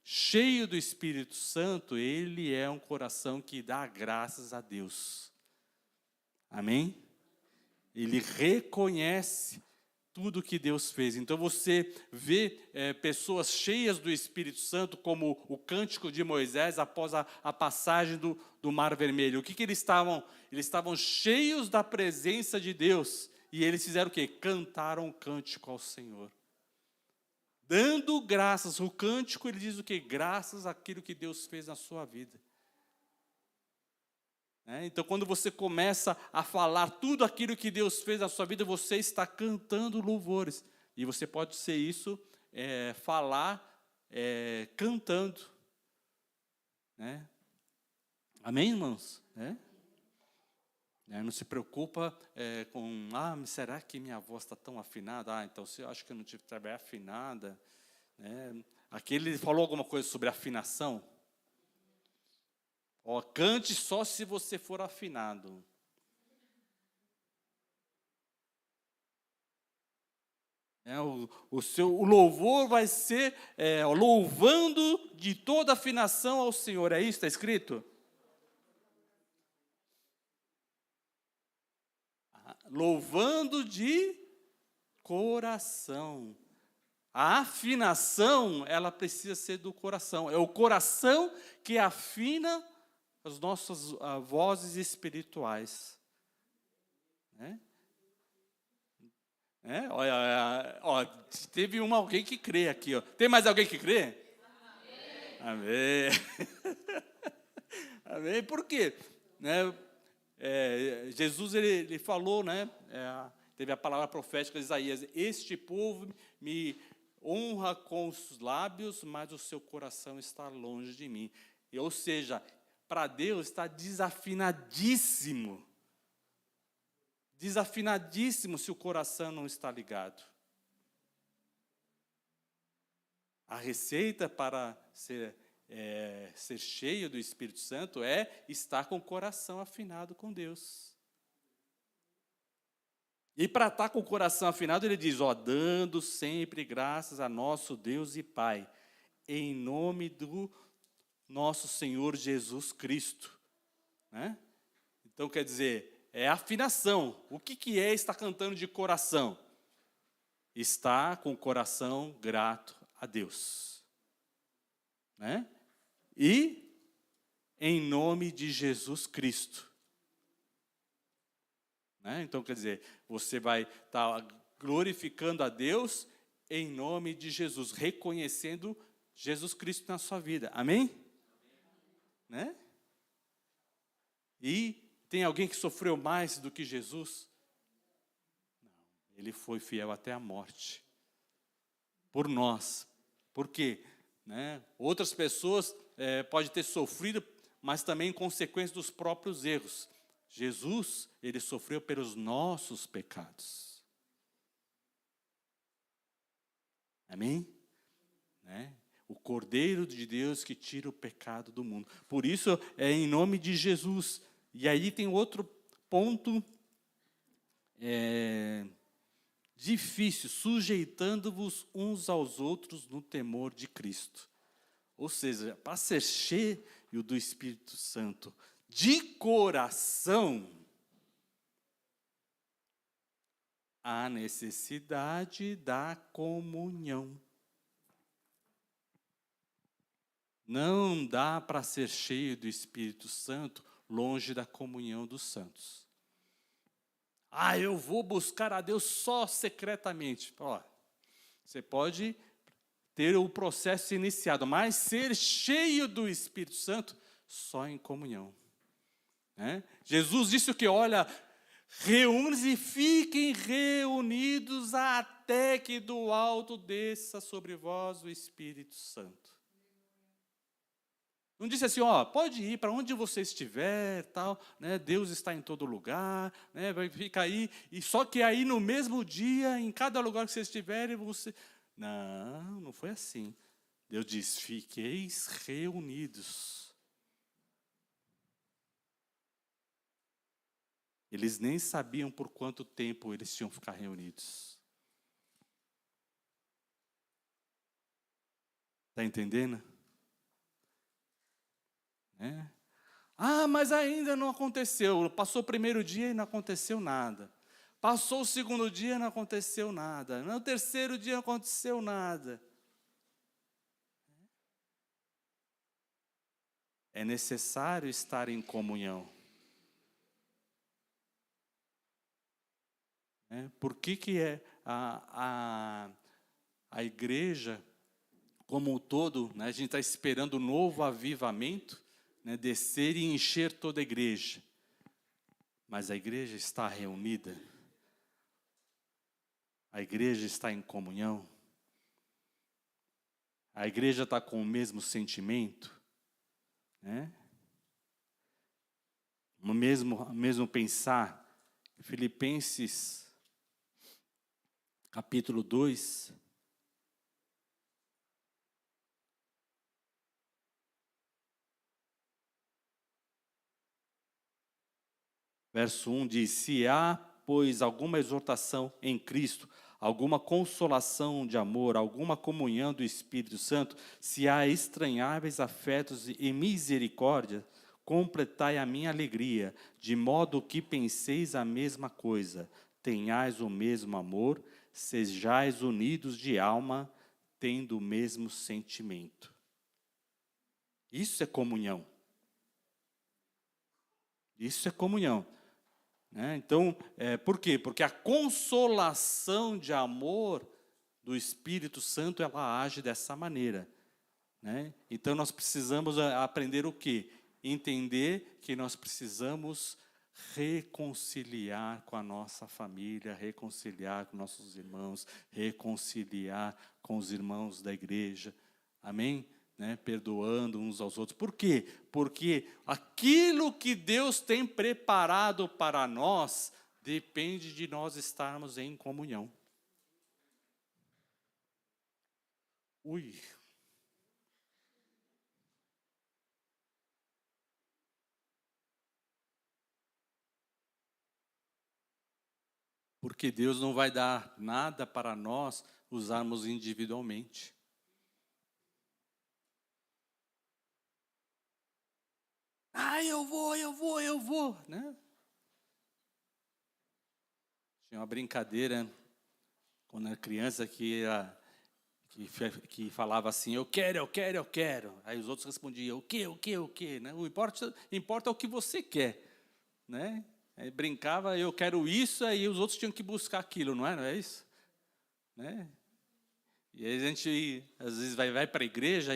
cheio do Espírito Santo, ele é um coração que dá graças a Deus. Amém? Ele reconhece tudo que Deus fez. Então você vê pessoas cheias do Espírito Santo, como o cântico de Moisés após a passagem do Mar Vermelho. O que eles estavam? Eles estavam cheios da presença de Deus. E eles fizeram o quê? Cantaram um cântico ao Senhor. Dando graças. O cântico, ele diz o quê? Graças àquilo que Deus fez na sua vida. Então, quando você começa a falar tudo aquilo que Deus fez na sua vida, você está cantando louvores. E você pode ser isso, falar cantando. Né? Amém, irmãos? Não se preocupa com, será que minha voz está tão afinada? Então, se eu acho que eu não estiver afinada. Aqui ele falou alguma coisa sobre afinação. Cante só se você for afinado. O louvor vai ser louvando de toda afinação ao Senhor. É isso que está escrito? Louvando de coração. A afinação, ela precisa ser do coração. É o coração que afina as nossas vozes espirituais. Teve alguém que crê aqui. Tem mais alguém que crê? Amém. Amém. Amém? Por quê? Né? Jesus ele falou, né? Teve a palavra profética de Isaías: este povo me honra com os lábios, mas o seu coração está longe de mim. Ou seja, para Deus está desafinadíssimo. Desafinadíssimo se o coração não está ligado. A receita para ser cheio do Espírito Santo é estar com o coração afinado com Deus. E para estar com o coração afinado, ele diz, dando sempre graças a nosso Deus e Pai, em nome do nosso Senhor Jesus Cristo. Né? Então, quer dizer, é afinação. O que é estar cantando de coração? Estar com o coração grato a Deus. Né? E em nome de Jesus Cristo. Né? Então, quer dizer, você vai estar glorificando a Deus em nome de Jesus, reconhecendo Jesus Cristo na sua vida. Amém? Né? E tem alguém que sofreu mais do que Jesus? Não, ele foi fiel até a morte. Por nós. Por quê? Né? Outras pessoas podem ter sofrido, mas também em consequência dos próprios erros. Jesus, ele sofreu pelos nossos pecados. Amém? Né? O Cordeiro de Deus que tira o pecado do mundo. Por isso, é em nome de Jesus. E aí tem outro ponto difícil, sujeitando-vos uns aos outros no temor de Cristo. Ou seja, para ser cheio do Espírito Santo, de coração, há necessidade da comunhão. Não dá para ser cheio do Espírito Santo longe da comunhão dos santos. Eu vou buscar a Deus só secretamente. Você pode ter o processo iniciado, mas ser cheio do Espírito Santo só em comunhão. Né? Jesus disse o que? Olha, reúne-se e fiquem reunidos até que do alto desça sobre vós o Espírito Santo. Não disse assim, pode ir para onde você estiver, tal, né? Deus está em todo lugar, né? Fica aí, e só que aí no mesmo dia, em cada lugar que você estiver, você... Não foi assim. Deus diz, fiqueis reunidos. Eles nem sabiam por quanto tempo eles tinham que ficar reunidos. Está entendendo? Mas ainda não aconteceu. Passou o primeiro dia e não aconteceu nada. Passou o segundo dia e não aconteceu nada. No terceiro dia não aconteceu nada. É necessário estar em comunhão. Por que a igreja, como um todo, né, a gente está esperando um novo avivamento, né, descer e encher toda a igreja. Mas a igreja está reunida. A igreja está em comunhão. A igreja está com o mesmo sentimento, né? O mesmo pensar. Filipenses, capítulo 2. Verso 1 diz, se há, pois, alguma exortação em Cristo, alguma consolação de amor, alguma comunhão do Espírito Santo, se há estranháveis afetos e misericórdia, completai a minha alegria, de modo que penseis a mesma coisa, tenhais o mesmo amor, sejais unidos de alma, tendo o mesmo sentimento. Isso é comunhão. Isso é comunhão. Então, por quê? Porque a consolação de amor do Espírito Santo, ela age dessa maneira. Então, nós precisamos aprender o quê? entender que nós precisamos reconciliar com a nossa família, reconciliar com nossos irmãos, reconciliar com os irmãos da igreja, amém? Né? Perdoando uns aos outros. Por quê? Porque aquilo que Deus tem preparado para nós depende de nós estarmos em comunhão. Ui. Porque Deus não vai dar nada para nós usarmos individualmente. Eu vou, né? Tinha uma brincadeira, quando era criança, que falava assim, eu quero. Aí os outros respondiam, o quê? Né? O importa é o que você quer, né? Aí brincava, eu quero isso, aí os outros tinham que buscar aquilo, não é isso? Né? E aí a gente, às vezes, vai para a igreja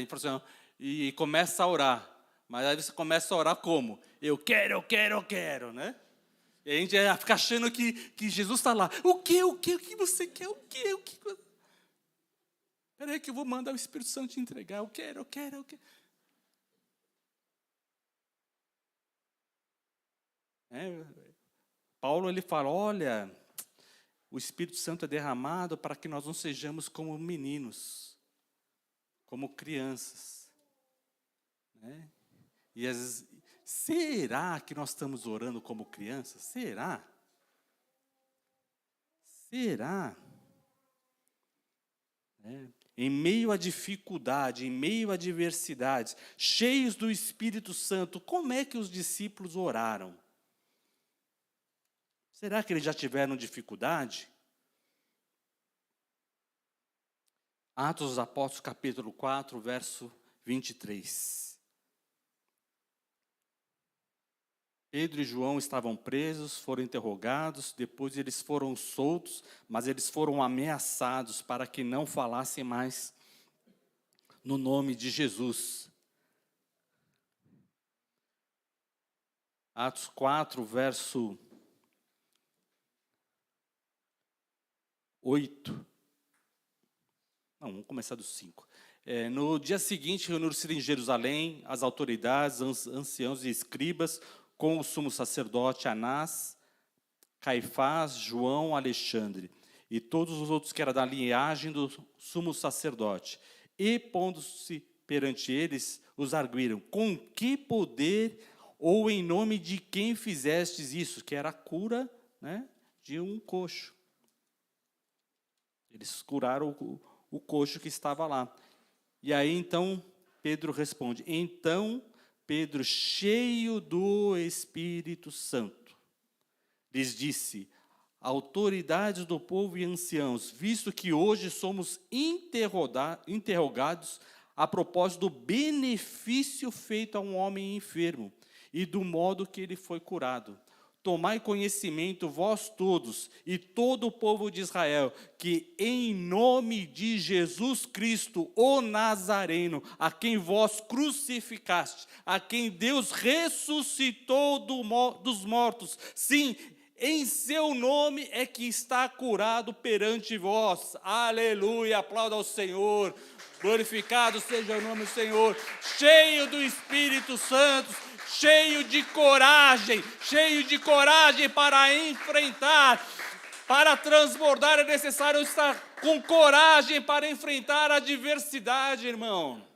e começa a orar. Mas aí você começa a orar como? Eu quero, né? E a gente fica achando que Jesus está lá. O que você quer? O que? Espera aí que eu vou mandar o Espírito Santo te entregar. Eu quero. Paulo, ele fala, olha, o Espírito Santo é derramado para que nós não sejamos como meninos, como crianças. Né? E às vezes, será que nós estamos orando como crianças? Será? Em meio à dificuldade, em meio à adversidade, cheios do Espírito Santo, como é que os discípulos oraram? Será que eles já tiveram dificuldade? Atos dos Apóstolos, capítulo 4, verso 23. Pedro e João estavam presos, foram interrogados, depois eles foram soltos, mas eles foram ameaçados para que não falassem mais no nome de Jesus. Atos 4, verso 8. Não, vamos começar do 5. No dia seguinte, reuniram-se em Jerusalém as autoridades, anciãos e escribas, com o sumo sacerdote Anás, Caifás, João, Alexandre, e todos os outros que eram da linhagem do sumo sacerdote. E, pondo-se perante eles, os arguíram, com que poder ou em nome de quem fizestes isso? Que era a cura, né, de um coxo. Eles curaram o coxo que estava lá. E aí, então, Pedro responde, então, Pedro, cheio do Espírito Santo, lhes disse, autoridades do povo e anciãos, visto que hoje somos interrogados a propósito do benefício feito a um homem enfermo e do modo que ele foi curado. Tomai conhecimento, vós todos, e todo o povo de Israel, que em nome de Jesus Cristo, o Nazareno, a quem vós crucificaste, a quem Deus ressuscitou dos mortos, sim, em seu nome é que está curado perante vós. Aleluia, aplauda ao Senhor, glorificado seja o nome do Senhor, cheio do Espírito Santo, cheio de coragem para enfrentar, para transbordar. É necessário estar com coragem para enfrentar a adversidade, irmão.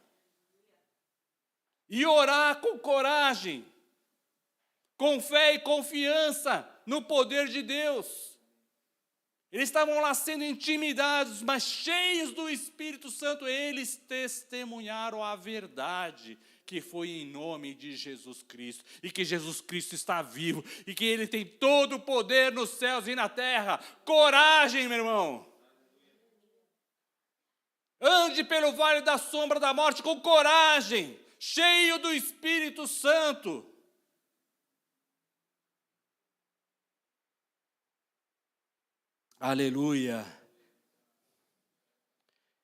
E orar com coragem, com fé e confiança no poder de Deus. Eles estavam lá sendo intimidados, mas cheios do Espírito Santo, eles testemunharam a verdade, que foi em nome de Jesus Cristo, e que Jesus Cristo está vivo, e que Ele tem todo o poder nos céus e na terra. Coragem, meu irmão. Ande pelo vale da sombra da morte com coragem, cheio do Espírito Santo. Aleluia.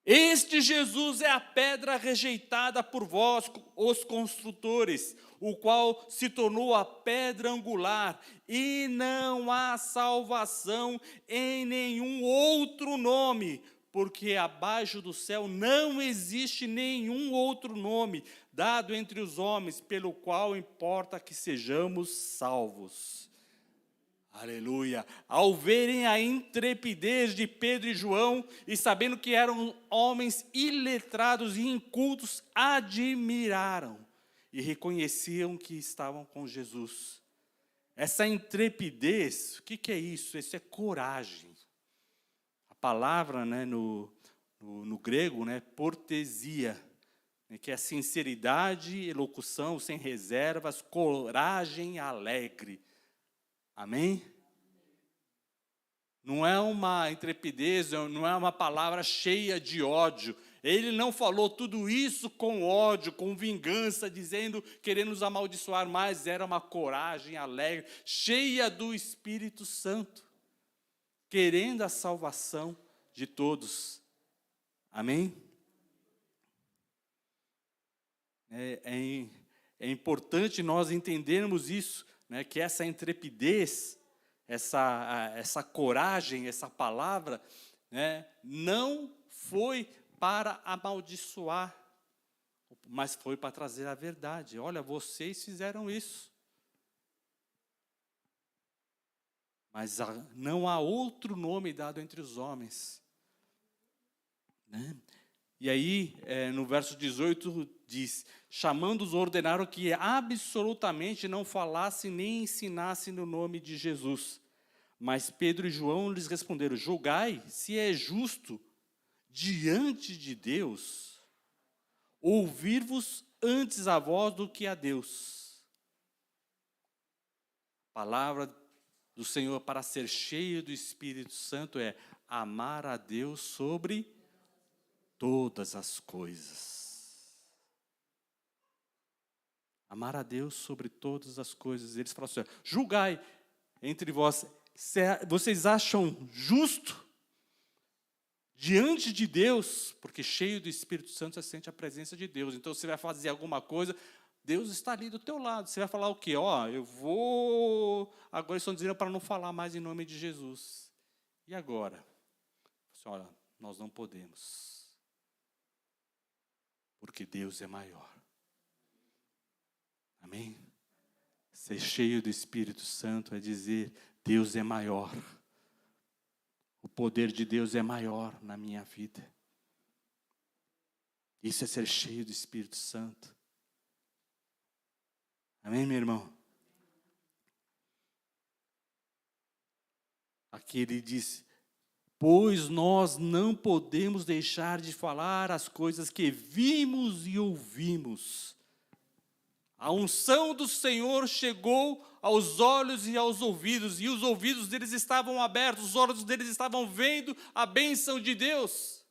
Este Jesus é a pedra rejeitada por vós, os construtores, o qual se tornou a pedra angular, e não há salvação em nenhum outro nome, porque abaixo do céu não existe nenhum outro nome dado entre os homens, pelo qual importa que sejamos salvos. Aleluia! Ao verem a intrepidez de Pedro e João, e sabendo que eram homens iletrados e incultos, admiraram e reconheciam que estavam com Jesus. Essa intrepidez, o que é isso? Isso é coragem. A palavra, né, no grego, né, portesia, né, que é sinceridade, elocução sem reservas, coragem alegre. Amém? Não é uma intrepidez, não é uma palavra cheia de ódio. Ele não falou tudo isso com ódio, com vingança, querendo nos amaldiçoar, mas era uma coragem alegre, cheia do Espírito Santo, querendo a salvação de todos. Amém? É importante nós entendermos isso, né, que essa intrepidez, essa coragem, essa palavra, né, não foi para amaldiçoar, mas foi para trazer a verdade. Olha, vocês fizeram isso. Mas não há outro nome dado entre os homens. Né? E aí, no verso 18, diz: chamando-os, ordenaram que absolutamente não falassem nem ensinassem no nome de Jesus. Mas Pedro e João lhes responderam: julgai se é justo diante de Deus ouvir-vos antes a vós do que a Deus. A palavra do Senhor para ser cheio do Espírito Santo é amar a Deus sobre todas as coisas. Amar a Deus sobre todas as coisas. Eles falam assim: julgai entre vós, vocês acham justo diante de Deus, porque cheio do Espírito Santo você sente a presença de Deus. Então você vai fazer alguma coisa, Deus está ali do teu lado. Você vai falar o quê? Agora estão dizendo para não falar mais em nome de Jesus. E agora? Olha, nós não podemos. Porque Deus é maior. Amém? Ser cheio do Espírito Santo é dizer: Deus é maior. O poder de Deus é maior na minha vida. Isso é ser cheio do Espírito Santo. Amém, meu irmão? Aqui ele diz: pois nós não podemos deixar de falar as coisas que vimos e ouvimos. A unção do Senhor chegou aos olhos e aos ouvidos, e os ouvidos deles estavam abertos, os olhos deles estavam vendo a bênção de Deus.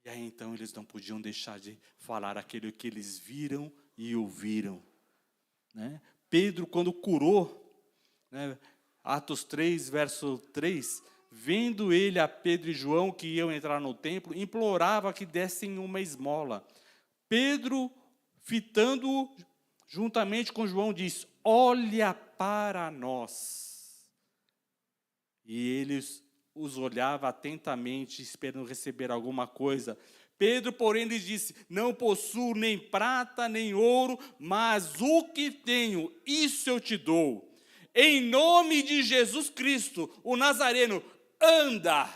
E aí então eles não podiam deixar de falar aquilo que eles viram e ouviram. Né? Pedro, quando curou, né, Atos 3, verso 3, vendo ele a Pedro e João que iam entrar no templo, implorava que dessem uma esmola. Pedro, fitando-o juntamente com João, diz: olha para nós. E ele os olhava atentamente, esperando receber alguma coisa. Pedro, porém, lhes disse: não possuo nem prata nem ouro, mas o que tenho, isso eu te dou. Em nome de Jesus Cristo, o Nazareno, anda.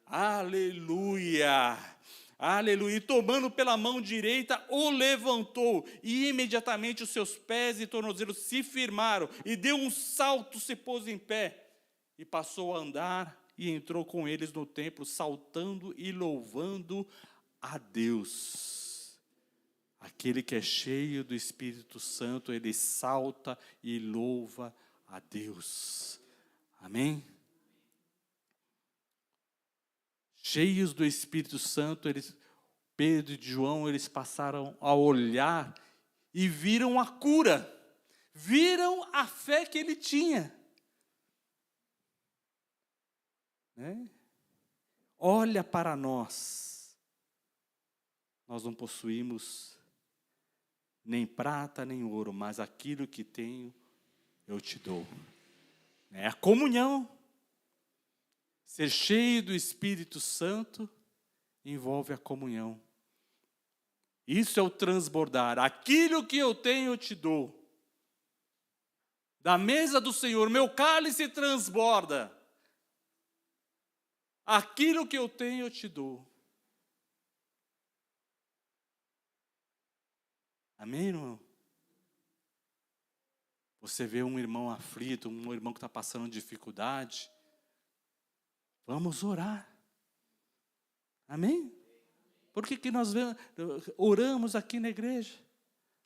Aleluia. Aleluia. E tomando pela mão direita, o levantou. E imediatamente os seus pés e tornozelos se firmaram. E deu um salto, se pôs em pé. E passou a andar e entrou com eles no templo, saltando e louvando a Deus. Aquele que é cheio do Espírito Santo, ele salta e louva a Deus. Amém? Cheios do Espírito Santo, Pedro e João, eles passaram a olhar e viram a cura, viram a fé que ele tinha. Né? olha para nós. Nós não possuímos nem prata nem ouro, mas aquilo que tenho eu te dou. É a comunhão. Ser cheio do Espírito Santo envolve a comunhão. Isso é o transbordar. Aquilo que eu tenho eu te dou. Da mesa do Senhor, meu cálice transborda. Aquilo que eu tenho eu te dou. Amém, irmão? Você vê um irmão aflito, um irmão que está passando dificuldade. Vamos orar. Amém? Por que nós oramos aqui na igreja?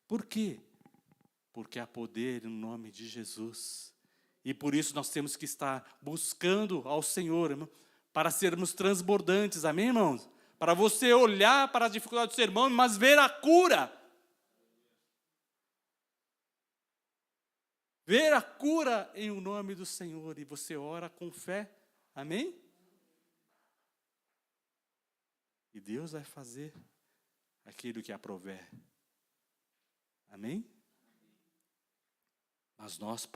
Por quê? Porque há poder no nome de Jesus. E por isso nós temos que estar buscando ao Senhor, irmão, para sermos transbordantes. Amém, irmãos? Para você olhar para a dificuldade do seu irmão, mas ver a cura. Ver a cura em o nome do Senhor. E você ora com fé. Amém? E Deus vai fazer aquilo que aprover. Amém? Mas nós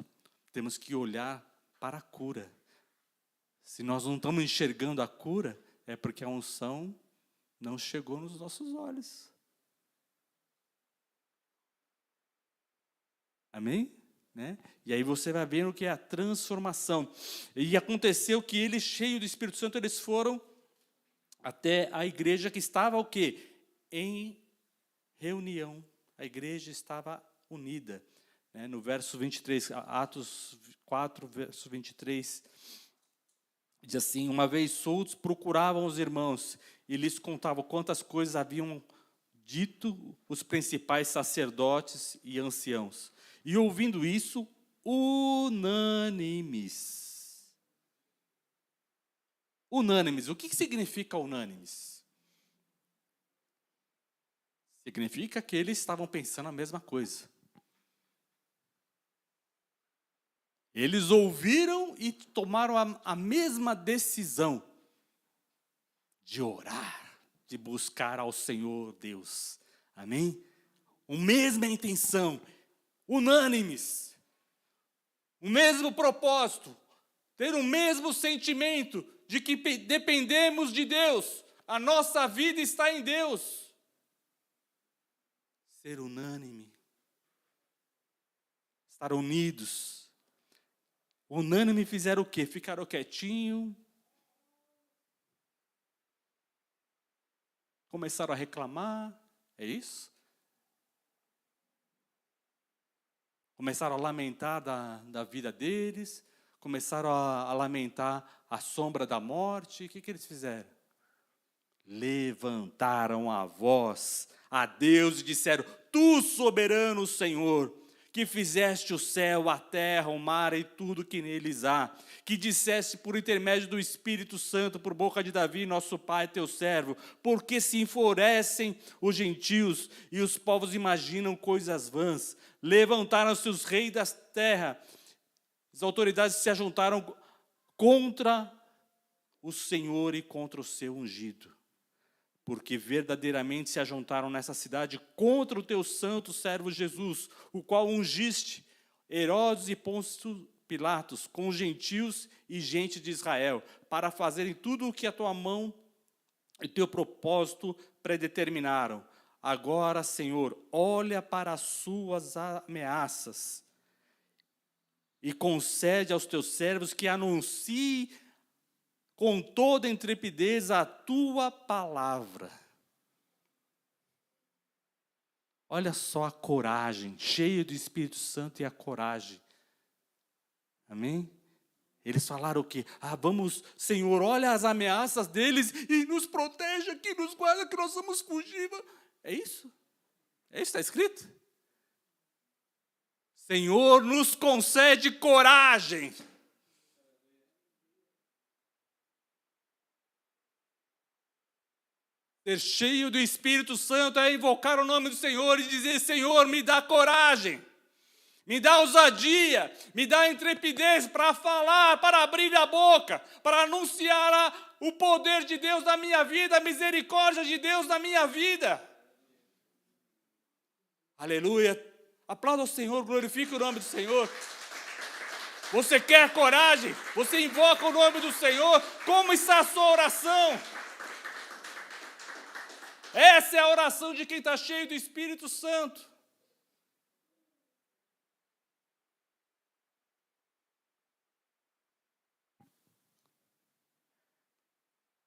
temos que olhar para a cura. Se nós não estamos enxergando a cura, é porque a unção não chegou nos nossos olhos. Amém? Né? E aí você vai vendo que é a transformação. E aconteceu que eles, cheios do Espírito Santo, eles foram até a igreja que estava o quê? Em reunião. A igreja estava unida. Né? No verso 23, Atos 4, verso 23, diz assim: uma vez soltos, procuravam os irmãos e lhes contavam quantas coisas haviam dito os principais sacerdotes e anciãos. E ouvindo isso, unânimes. Unânimes. O que significa unânimes? Significa que eles estavam pensando a mesma coisa. Eles ouviram e tomaram a mesma decisão de orar, de buscar ao Senhor Deus. Amém? A mesma intenção, unânimes, o mesmo propósito, ter o mesmo sentimento de que dependemos de Deus, a nossa vida está em Deus. Ser unânime, estar unidos. Unânime fizeram o quê? Ficaram quietinho, começaram a reclamar, é isso? Começaram a lamentar da vida deles, começaram a lamentar a sombra da morte. O que eles fizeram? Levantaram a voz a Deus e disseram: Tu, soberano Senhor, que fizeste o céu, a terra, o mar e tudo que neles há, que disseste por intermédio do Espírito Santo, por boca de Davi, nosso pai, teu servo, porque se enfurecem os gentios e os povos imaginam coisas vãs, levantaram-se os reis da terra, as autoridades se ajuntaram contra o Senhor e contra o seu ungido, porque verdadeiramente se ajuntaram nessa cidade contra o teu santo servo Jesus, o qual ungiste, Herodes e Pôncio Pilatos, com os gentios e gente de Israel, para fazerem tudo o que a tua mão e teu propósito predeterminaram. Agora, Senhor, olha para as suas ameaças e concede aos teus servos que anunciem com toda intrepidez a tua palavra. Olha só a coragem, cheio do Espírito Santo e a coragem. Amém? Eles falaram o quê? Vamos, Senhor, olha as ameaças deles e nos proteja, que nos guarda, que nós vamos fugir. É isso? É isso que está escrito? Senhor, nos concede coragem. Ser cheio do Espírito Santo é invocar o nome do Senhor e dizer: Senhor, me dá coragem. Me dá ousadia, me dá intrepidez para falar, para abrir a boca, para anunciar o poder de Deus na minha vida, a misericórdia de Deus na minha vida. Aleluia. Aplauda o Senhor, glorifique o nome do Senhor. Você quer coragem? Você invoca o nome do Senhor? Como está a sua oração? Essa é a oração de quem está cheio do Espírito Santo.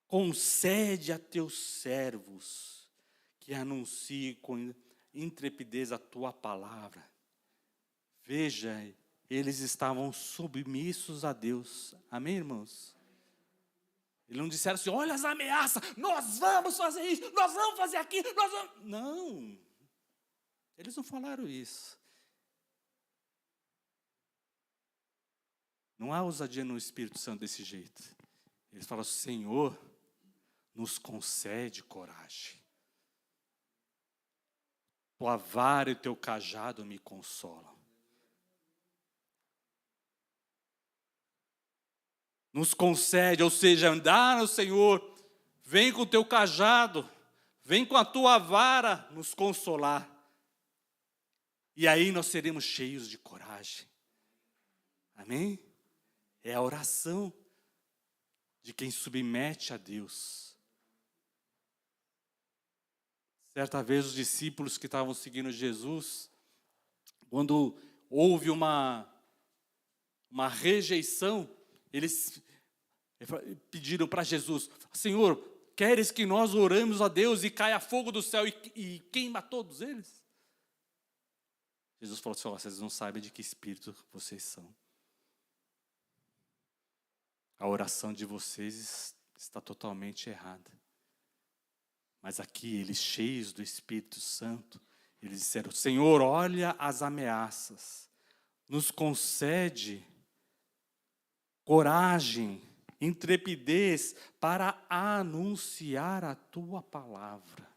Concede a teus servos que anunciem com intrepidez a tua palavra. Veja, eles estavam submissos a Deus. Amém, irmãos? Eles não disseram assim, olha as ameaças, nós vamos fazer isso, nós vamos fazer aquilo, nós vamos... Não, eles não falaram isso. Não há ousadia no Espírito Santo desse jeito. Eles falam, Senhor, nos concede coragem. Tua vara e teu cajado me consolam. Nos concede, ou seja, andar no Senhor, vem com o teu cajado, vem com a tua vara nos consolar. E aí nós seremos cheios de coragem. Amém? É a oração de quem submete a Deus. Certa vez os discípulos que estavam seguindo Jesus, quando houve uma rejeição, eles pediram para Jesus, Senhor, queres que nós oremos a Deus e caia fogo do céu e queima todos eles? Jesus falou assim, vocês não sabem de que espírito vocês são. A oração de vocês está totalmente errada. Mas aqui, eles cheios do Espírito Santo, eles disseram, Senhor, olha as ameaças, nos concede coragem, intrepidez para anunciar a tua palavra.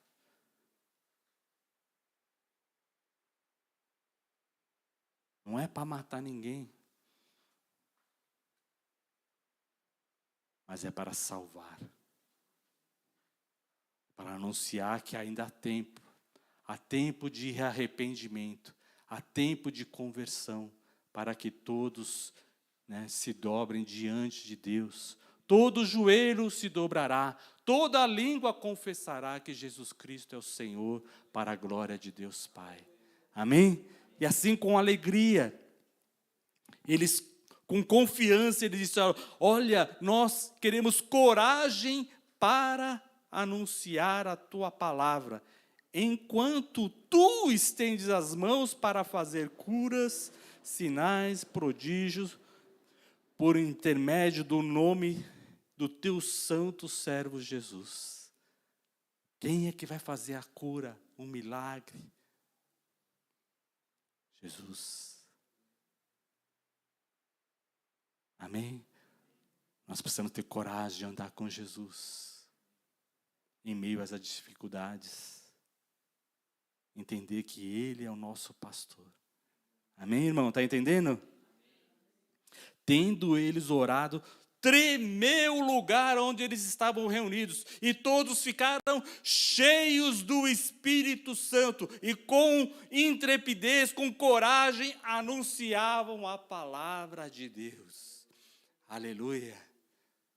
Não é para matar ninguém, mas é para salvar. Para anunciar que ainda há tempo de arrependimento, há tempo de conversão, para que todos se dobrem diante de Deus. Todo joelho se dobrará, toda língua confessará que Jesus Cristo é o Senhor, para a glória de Deus Pai. Amém? E assim com alegria, eles com confiança, eles disseram, olha, nós queremos coragem para anunciar a tua palavra, enquanto tu estendes as mãos para fazer curas, sinais, prodígios, por intermédio do nome do teu santo servo Jesus. Quem é que vai fazer a cura, o milagre? Jesus. Amém? Nós precisamos ter coragem de andar com Jesus. Em meio às dificuldades, entender que Ele é o nosso pastor. Amém, irmão? Está entendendo? Tendo eles orado, tremeu o lugar onde eles estavam reunidos, e todos ficaram cheios do Espírito Santo, e com intrepidez, com coragem, anunciavam a palavra de Deus. Aleluia!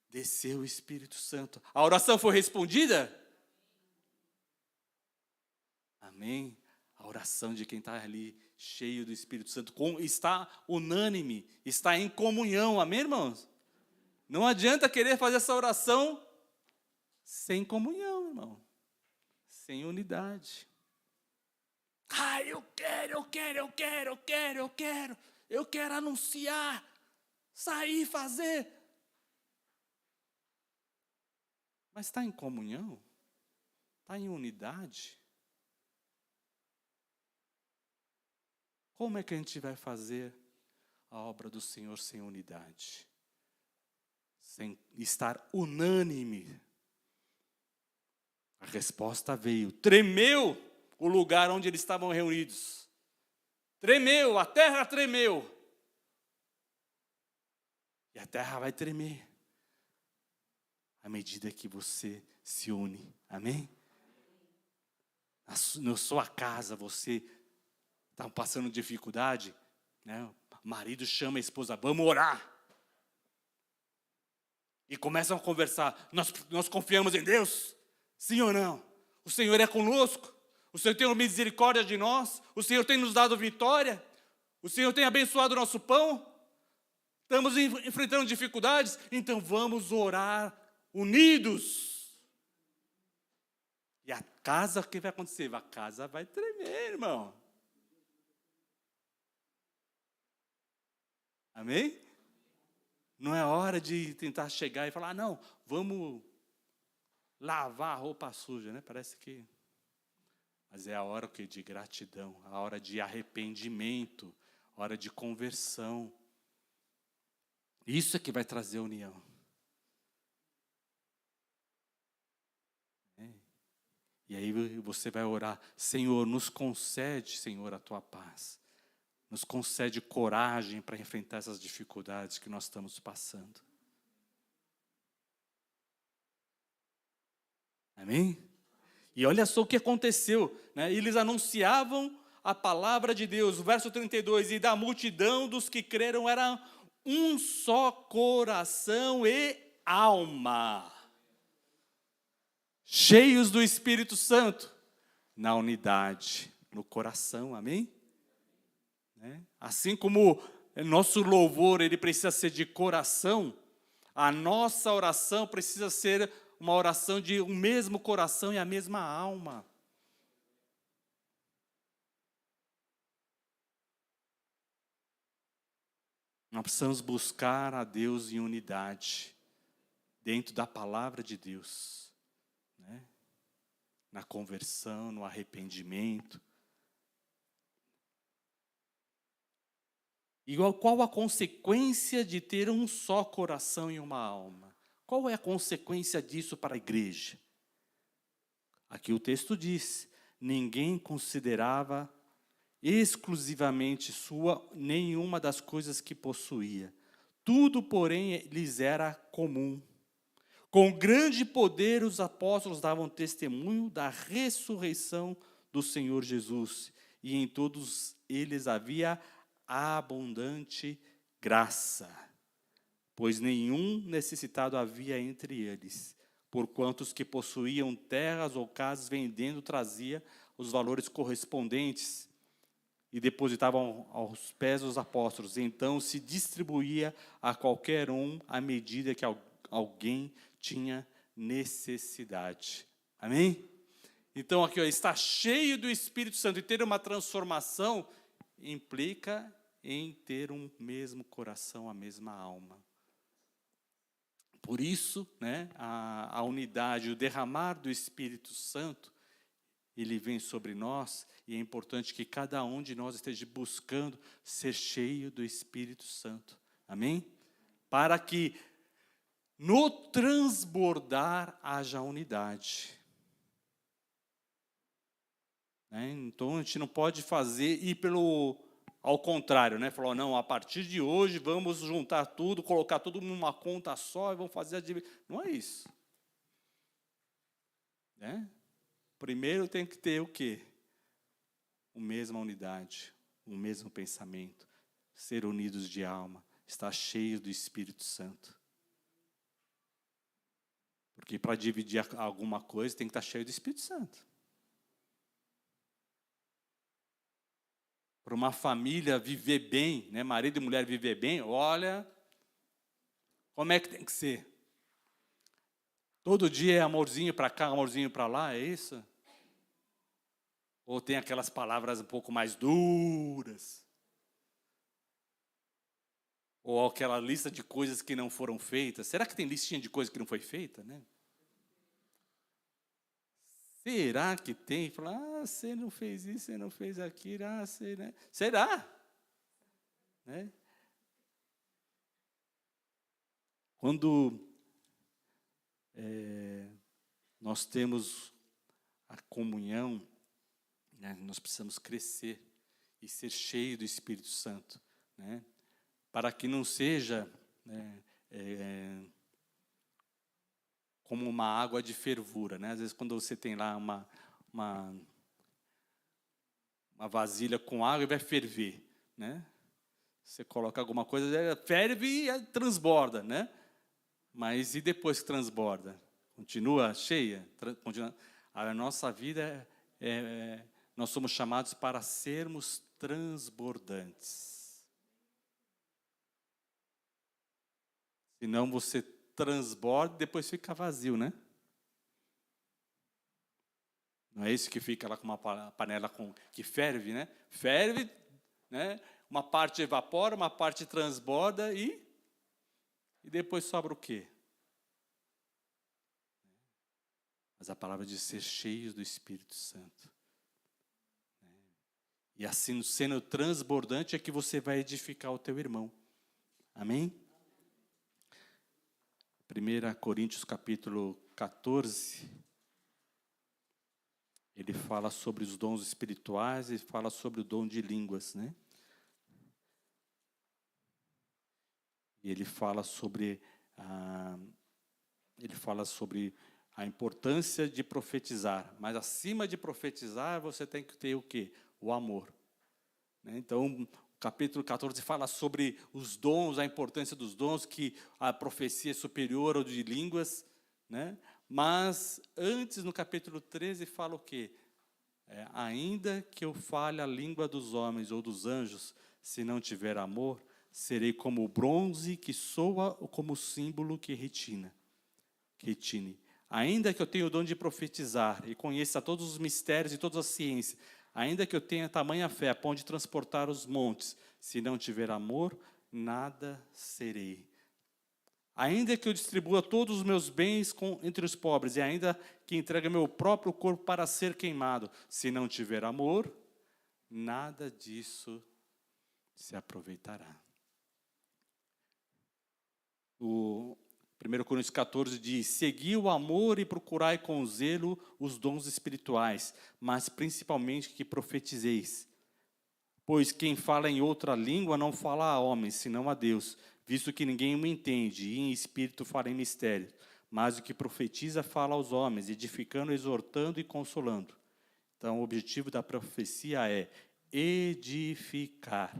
Desceu o Espírito Santo. A oração foi respondida? Amém? A oração de quem está ali, cheio do Espírito Santo, está unânime, está em comunhão. Amém, irmãos? Não adianta querer fazer essa oração sem comunhão, irmão. Sem unidade. Eu quero anunciar, sair, fazer. Mas está em comunhão? Está em unidade? Como é que a gente vai fazer a obra do Senhor sem unidade? Sem estar unânime? A resposta veio. Tremeu o lugar onde eles estavam reunidos. Tremeu, a terra tremeu. E a terra vai tremer à medida que você se une. Amém? Na sua casa, você está passando dificuldade, né? O marido chama a esposa, vamos orar. E começam a conversar. Nós confiamos em Deus? Sim ou não? O Senhor é conosco? O Senhor tem misericórdia de nós? O Senhor tem nos dado vitória? O Senhor tem abençoado o nosso pão? Estamos enfrentando dificuldades? Então vamos orar unidos. E a casa, o que vai acontecer? A casa vai tremer, irmão. Amém? Não é hora de tentar chegar e falar, não, vamos lavar a roupa suja, né? Parece que... Mas é a hora de gratidão, a hora de arrependimento, a hora de conversão. Isso é que vai trazer união. E aí você vai orar, Senhor, nos concede, Senhor, a tua paz. Nos concede coragem para enfrentar essas dificuldades que nós estamos passando. Amém? E olha só o que aconteceu, né? Eles anunciavam a palavra de Deus, o verso 32, e da multidão dos que creram era um só coração e alma, cheios do Espírito Santo, na unidade, no coração, amém? Assim como nosso louvor ele precisa ser de coração, a nossa oração precisa ser uma oração de um mesmo coração e a mesma alma. Nós precisamos buscar a Deus em unidade, dentro da palavra de Deus, né? Na conversão, no arrependimento. E qual a consequência de ter um só coração e uma alma? Qual é a consequência disso para a igreja? Aqui o texto diz, ninguém considerava exclusivamente sua nenhuma das coisas que possuía. Tudo, porém, lhes era comum. Com grande poder os apóstolos davam testemunho da ressurreição do Senhor Jesus, e em todos eles havia abundante graça, pois nenhum necessitado havia entre eles, porquanto os que possuíam terras ou casas vendendo trazia os valores correspondentes e depositavam aos pés dos apóstolos. Então se distribuía a qualquer um à medida que alguém tinha necessidade. Amém? Então aqui, está cheio do Espírito Santo, e ter uma transformação implica em ter um mesmo coração, a mesma alma. Por isso, né, a unidade, o derramar do Espírito Santo, ele vem sobre nós, e é importante que cada um de nós esteja buscando ser cheio do Espírito Santo. Amém? Para que no transbordar haja unidade. Então a gente não pode ir ao contrário, né? Falar, não, a partir de hoje vamos juntar tudo, colocar tudo numa conta só e vamos fazer a divisão. Não é isso. Primeiro tem que ter o quê? A mesma unidade, o mesmo pensamento, ser unidos de alma, estar cheios do Espírito Santo. Porque para dividir alguma coisa tem que estar cheio do Espírito Santo. Para uma família viver bem, né, marido e mulher viver bem, olha, como é que tem que ser? Todo dia é amorzinho para cá, amorzinho para lá, é isso? Ou tem aquelas palavras um pouco mais duras? Ou aquela lista de coisas que não foram feitas? Será que tem listinha de coisas que não foi feita, né? Será que tem? Fala, você não fez isso, você não fez aquilo, você, né? Será? Né? Quando nós temos a comunhão, né, nós precisamos crescer. e ser cheio do Espírito Santo, né? Para que não seja, né, como uma água de fervura, né? Às vezes quando você tem lá uma vasilha com água e vai ferver, né? Você coloca alguma coisa, ela ferve e transborda, né? Mas e depois que transborda? Continua cheia? Continua. A nossa vida nós somos chamados para sermos transbordantes. Senão você transborda e depois fica vazio, né? Não é isso que fica lá com uma panela que ferve, né? Ferve, né? Uma parte evapora, uma parte transborda e depois sobra o quê? Mas a palavra diz ser cheios do Espírito Santo. E assim, sendo transbordante, é que você vai edificar o teu irmão. Amém? 1 Coríntios capítulo 14, ele fala sobre os dons espirituais e fala sobre o dom de línguas, né? E ele fala sobre a importância de profetizar. Mas acima de profetizar, você tem que ter o quê? O amor. Né? Então, o capítulo 14 fala sobre os dons, a importância dos dons, que a profecia é superior ao de línguas. Né? Mas, antes, no capítulo 13, fala o quê? Ainda que eu fale a língua dos homens ou dos anjos, se não tiver amor, serei como o bronze que soa ou como o símbolo que retine. Ainda que eu tenha o dom de profetizar e conheça todos os mistérios e todas as ciências, ainda que eu tenha tamanha fé a ponto de transportar os montes, se não tiver amor, nada serei. Ainda que eu distribua todos os meus bens entre os pobres, e ainda que entregue meu próprio corpo para ser queimado, se não tiver amor, nada disso se aproveitará. O 1 Coríntios 14 diz: segui o amor e procurai com zelo os dons espirituais, mas principalmente que profetizeis. Pois quem fala em outra língua não fala a homens, senão a Deus, visto que ninguém o entende, e em espírito fala em mistério. Mas o que profetiza fala aos homens, edificando, exortando e consolando. Então, o objetivo da profecia é edificar,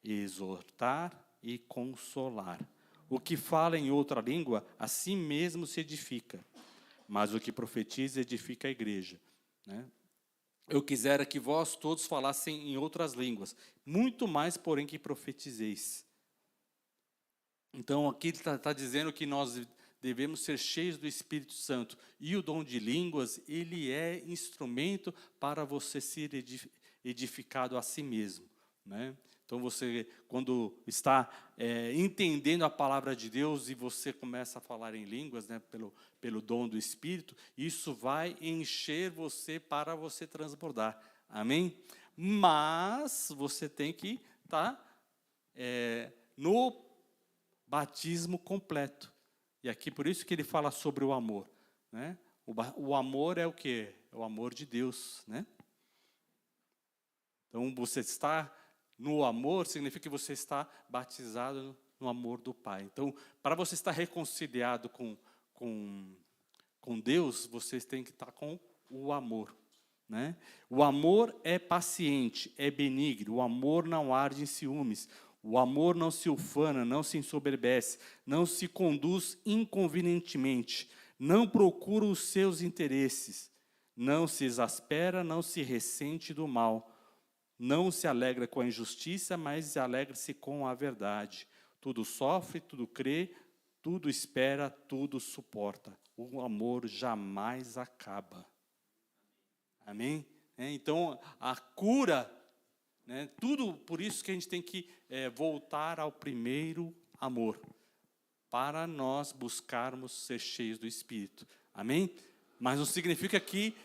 exortar e consolar. O que fala em outra língua, a si mesmo se edifica, mas o que profetiza edifica a igreja. Né? Eu quisera que vós todos falassem em outras línguas, muito mais, porém, que profetizeis. Então, aqui está dizendo que nós devemos ser cheios do Espírito Santo. E o dom de línguas, ele é instrumento para você ser edificado a si mesmo. Né? Então, você, quando está entendendo a palavra de Deus e você começa a falar em línguas, né, pelo dom do Espírito, isso vai encher você para você transbordar. Amém? Mas você tem que estar no batismo completo. E aqui, por isso que ele fala sobre o amor. Né? O amor é o quê? É o amor de Deus. Né? Então, você está no amor, significa que você está batizado no amor do Pai. Então, para você estar reconciliado com Deus, vocês têm que estar com o amor. Né? O amor é paciente, é benigno, o amor não arde em ciúmes, o amor não se ufana, não se ensoberbece, não se conduz inconvenientemente, não procura os seus interesses, não se exaspera, não se ressente do mal, não se alegra com a injustiça, mas alegra-se com a verdade. Tudo sofre, tudo crê, tudo espera, tudo suporta. O amor jamais acaba. Amém? Então, a cura, né, tudo por isso que a gente tem que voltar ao primeiro amor, para nós buscarmos ser cheios do Espírito. Amém? Mas não significa que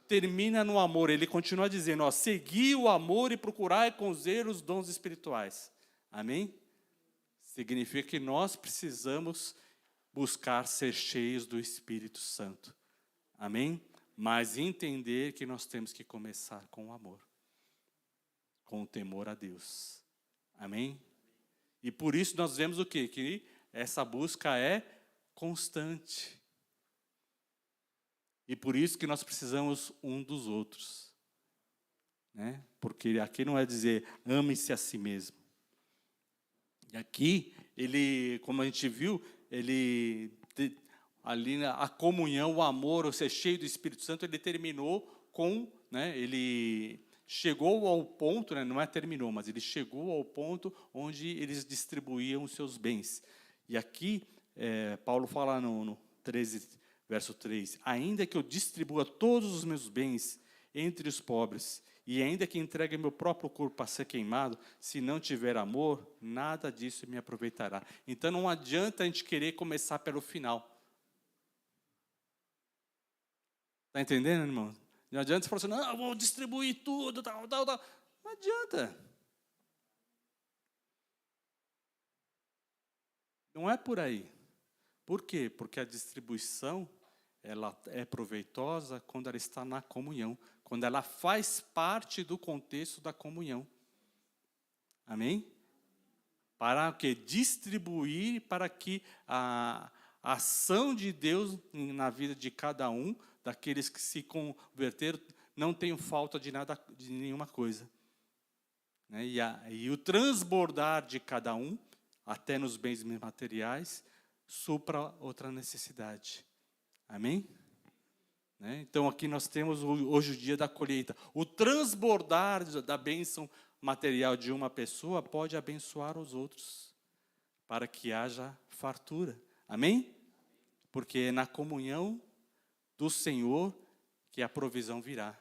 termina no amor. Ele continua dizendo, segui o amor e procurai com zelo os dons espirituais. Amém? Significa que nós precisamos buscar ser cheios do Espírito Santo. Amém? Mas entender que nós temos que começar com o amor. com o temor a Deus. Amém? E por isso nós vemos o quê? Que essa busca é constante. E por isso que nós precisamos um dos outros. Né? Porque aqui não é dizer, ame-se a si mesmo. E aqui, ele, como a gente viu, ali a comunhão, o amor, o ser cheio do Espírito Santo, ele terminou com, né, ele chegou ao ponto, né, não é terminou, mas ele chegou ao ponto onde eles distribuíam os seus bens. E aqui, Paulo fala no 13, verso 3, ainda que eu distribua todos os meus bens entre os pobres, e ainda que entregue meu próprio corpo a ser queimado, se não tiver amor, nada disso me aproveitará. Então não adianta a gente querer começar pelo final. Está entendendo, irmão? Não adianta você falar assim, não, eu vou distribuir tudo, tal. Não adianta. Não é por aí. Por quê? Porque a distribuição, ela é proveitosa quando ela está na comunhão, quando ela faz parte do contexto da comunhão. Amém? Para que distribuir, para que a ação de Deus na vida de cada um, daqueles que se converteram, não tenham falta de nada, de nenhuma coisa. Né? E o transbordar de cada um, até nos bens materiais, supra outra necessidade. Amém? Né? Então aqui nós temos hoje o dia da colheita. O transbordar da bênção material de uma pessoa pode abençoar os outros, para que haja fartura. Amém? Porque é na comunhão do Senhor que a provisão virá.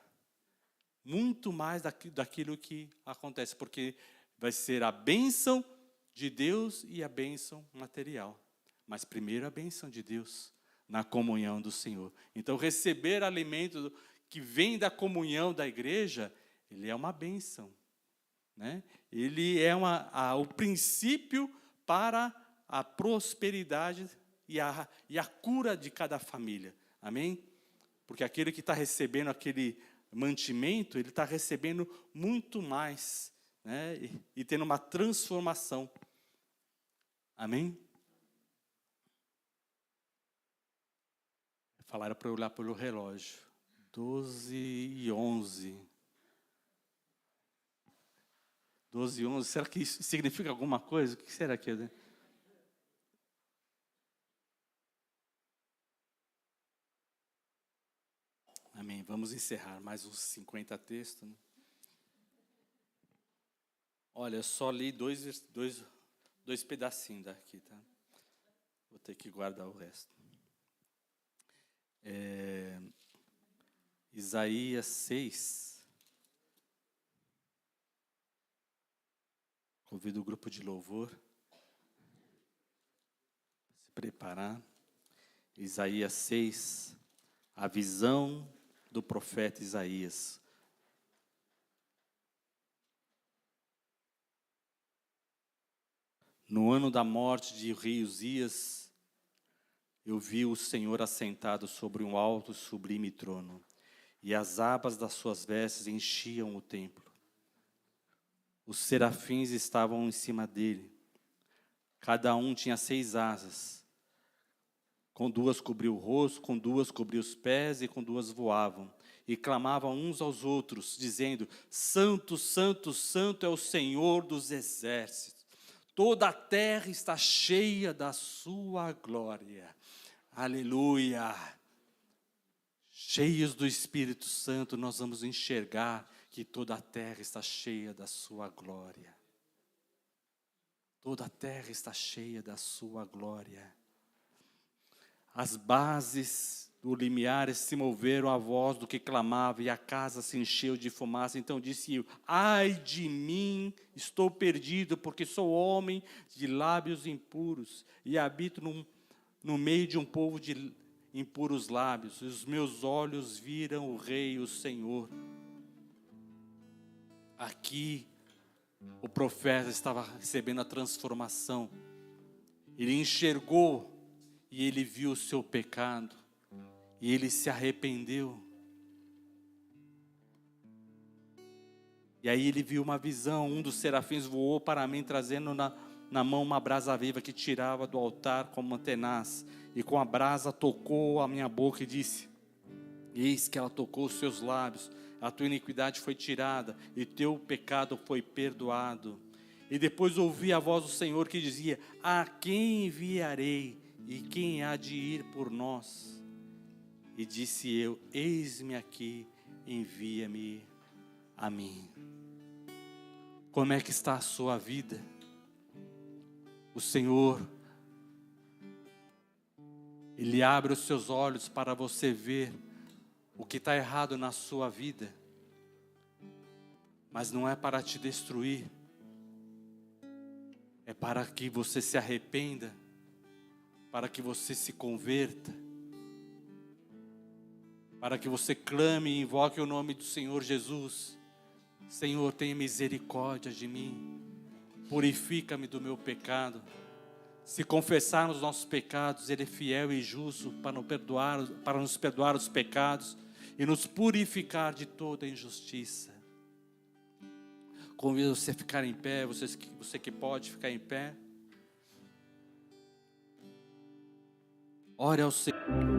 Muito mais daquilo que acontece, porque vai ser a bênção de Deus e a bênção material. Mas primeiro a bênção de Deus, na comunhão do Senhor. Então receber alimento que vem da comunhão da igreja, ele é uma bênção. Né? Ele é o princípio para a prosperidade e a cura de cada família. Amém? Porque aquele que está recebendo aquele mantimento, ele está recebendo muito mais, né? E tendo uma transformação. Amém? Falaram para eu olhar pelo relógio. 12h11. 12h11. Será que isso significa alguma coisa? O que será que é? Amém. Vamos encerrar mais uns 50 textos. Né? Olha, eu só li dois pedacinhos daqui, tá? Vou ter que guardar o resto. Isaías 6. Convido o grupo de louvor a se preparar. Isaías 6, a visão do profeta Isaías. No ano da morte de rei Uzias, eu vi o Senhor assentado sobre um alto e sublime trono, e as abas das suas vestes enchiam o templo. Os serafins estavam em cima dele. Cada um tinha 6 asas. Com 2 cobriu o rosto, com 2 cobriu os pés e com 2 voavam. E clamavam uns aos outros, dizendo, Santo, Santo, Santo é o Senhor dos exércitos. Toda a terra está cheia da sua glória. Aleluia. Cheios do Espírito Santo, nós vamos enxergar que toda a terra está cheia da sua glória. Toda a terra está cheia da sua glória. As bases do limiar se moveram à voz do que clamava, e a casa se encheu de fumaça. Então disse eu, ai de mim, estou perdido, porque sou homem de lábios impuros, e habito no meio de um povo de impuros lábios. Os meus olhos viram o Rei, o Senhor. Aqui, o profeta estava recebendo a transformação. Ele enxergou e ele viu o seu pecado. E ele se arrependeu. E aí ele viu uma visão, um dos serafins voou para mim, trazendo na mão uma brasa viva que tirava do altar como tenaz. E com a brasa tocou a minha boca e disse: eis que ela tocou os seus lábios, a tua iniquidade foi tirada e teu pecado foi perdoado. E depois ouvi a voz do Senhor que dizia: a quem enviarei e quem há de ir por nós? E disse eu: eis-me aqui, envia-me a mim. Como é que está a sua vida? O Senhor, Ele abre os seus olhos para você ver o que está errado na sua vida, mas não é para te destruir, é para que você se arrependa, para que você se converta, para que você clame e invoque o nome do Senhor Jesus. Senhor, tenha misericórdia de mim, purifica-me do meu pecado. Se confessarmos nossos pecados, Ele é fiel e justo para nos perdoar os pecados e nos purificar de toda injustiça. Convido você a ficar em pé, você que pode ficar em pé. Ore ao Senhor.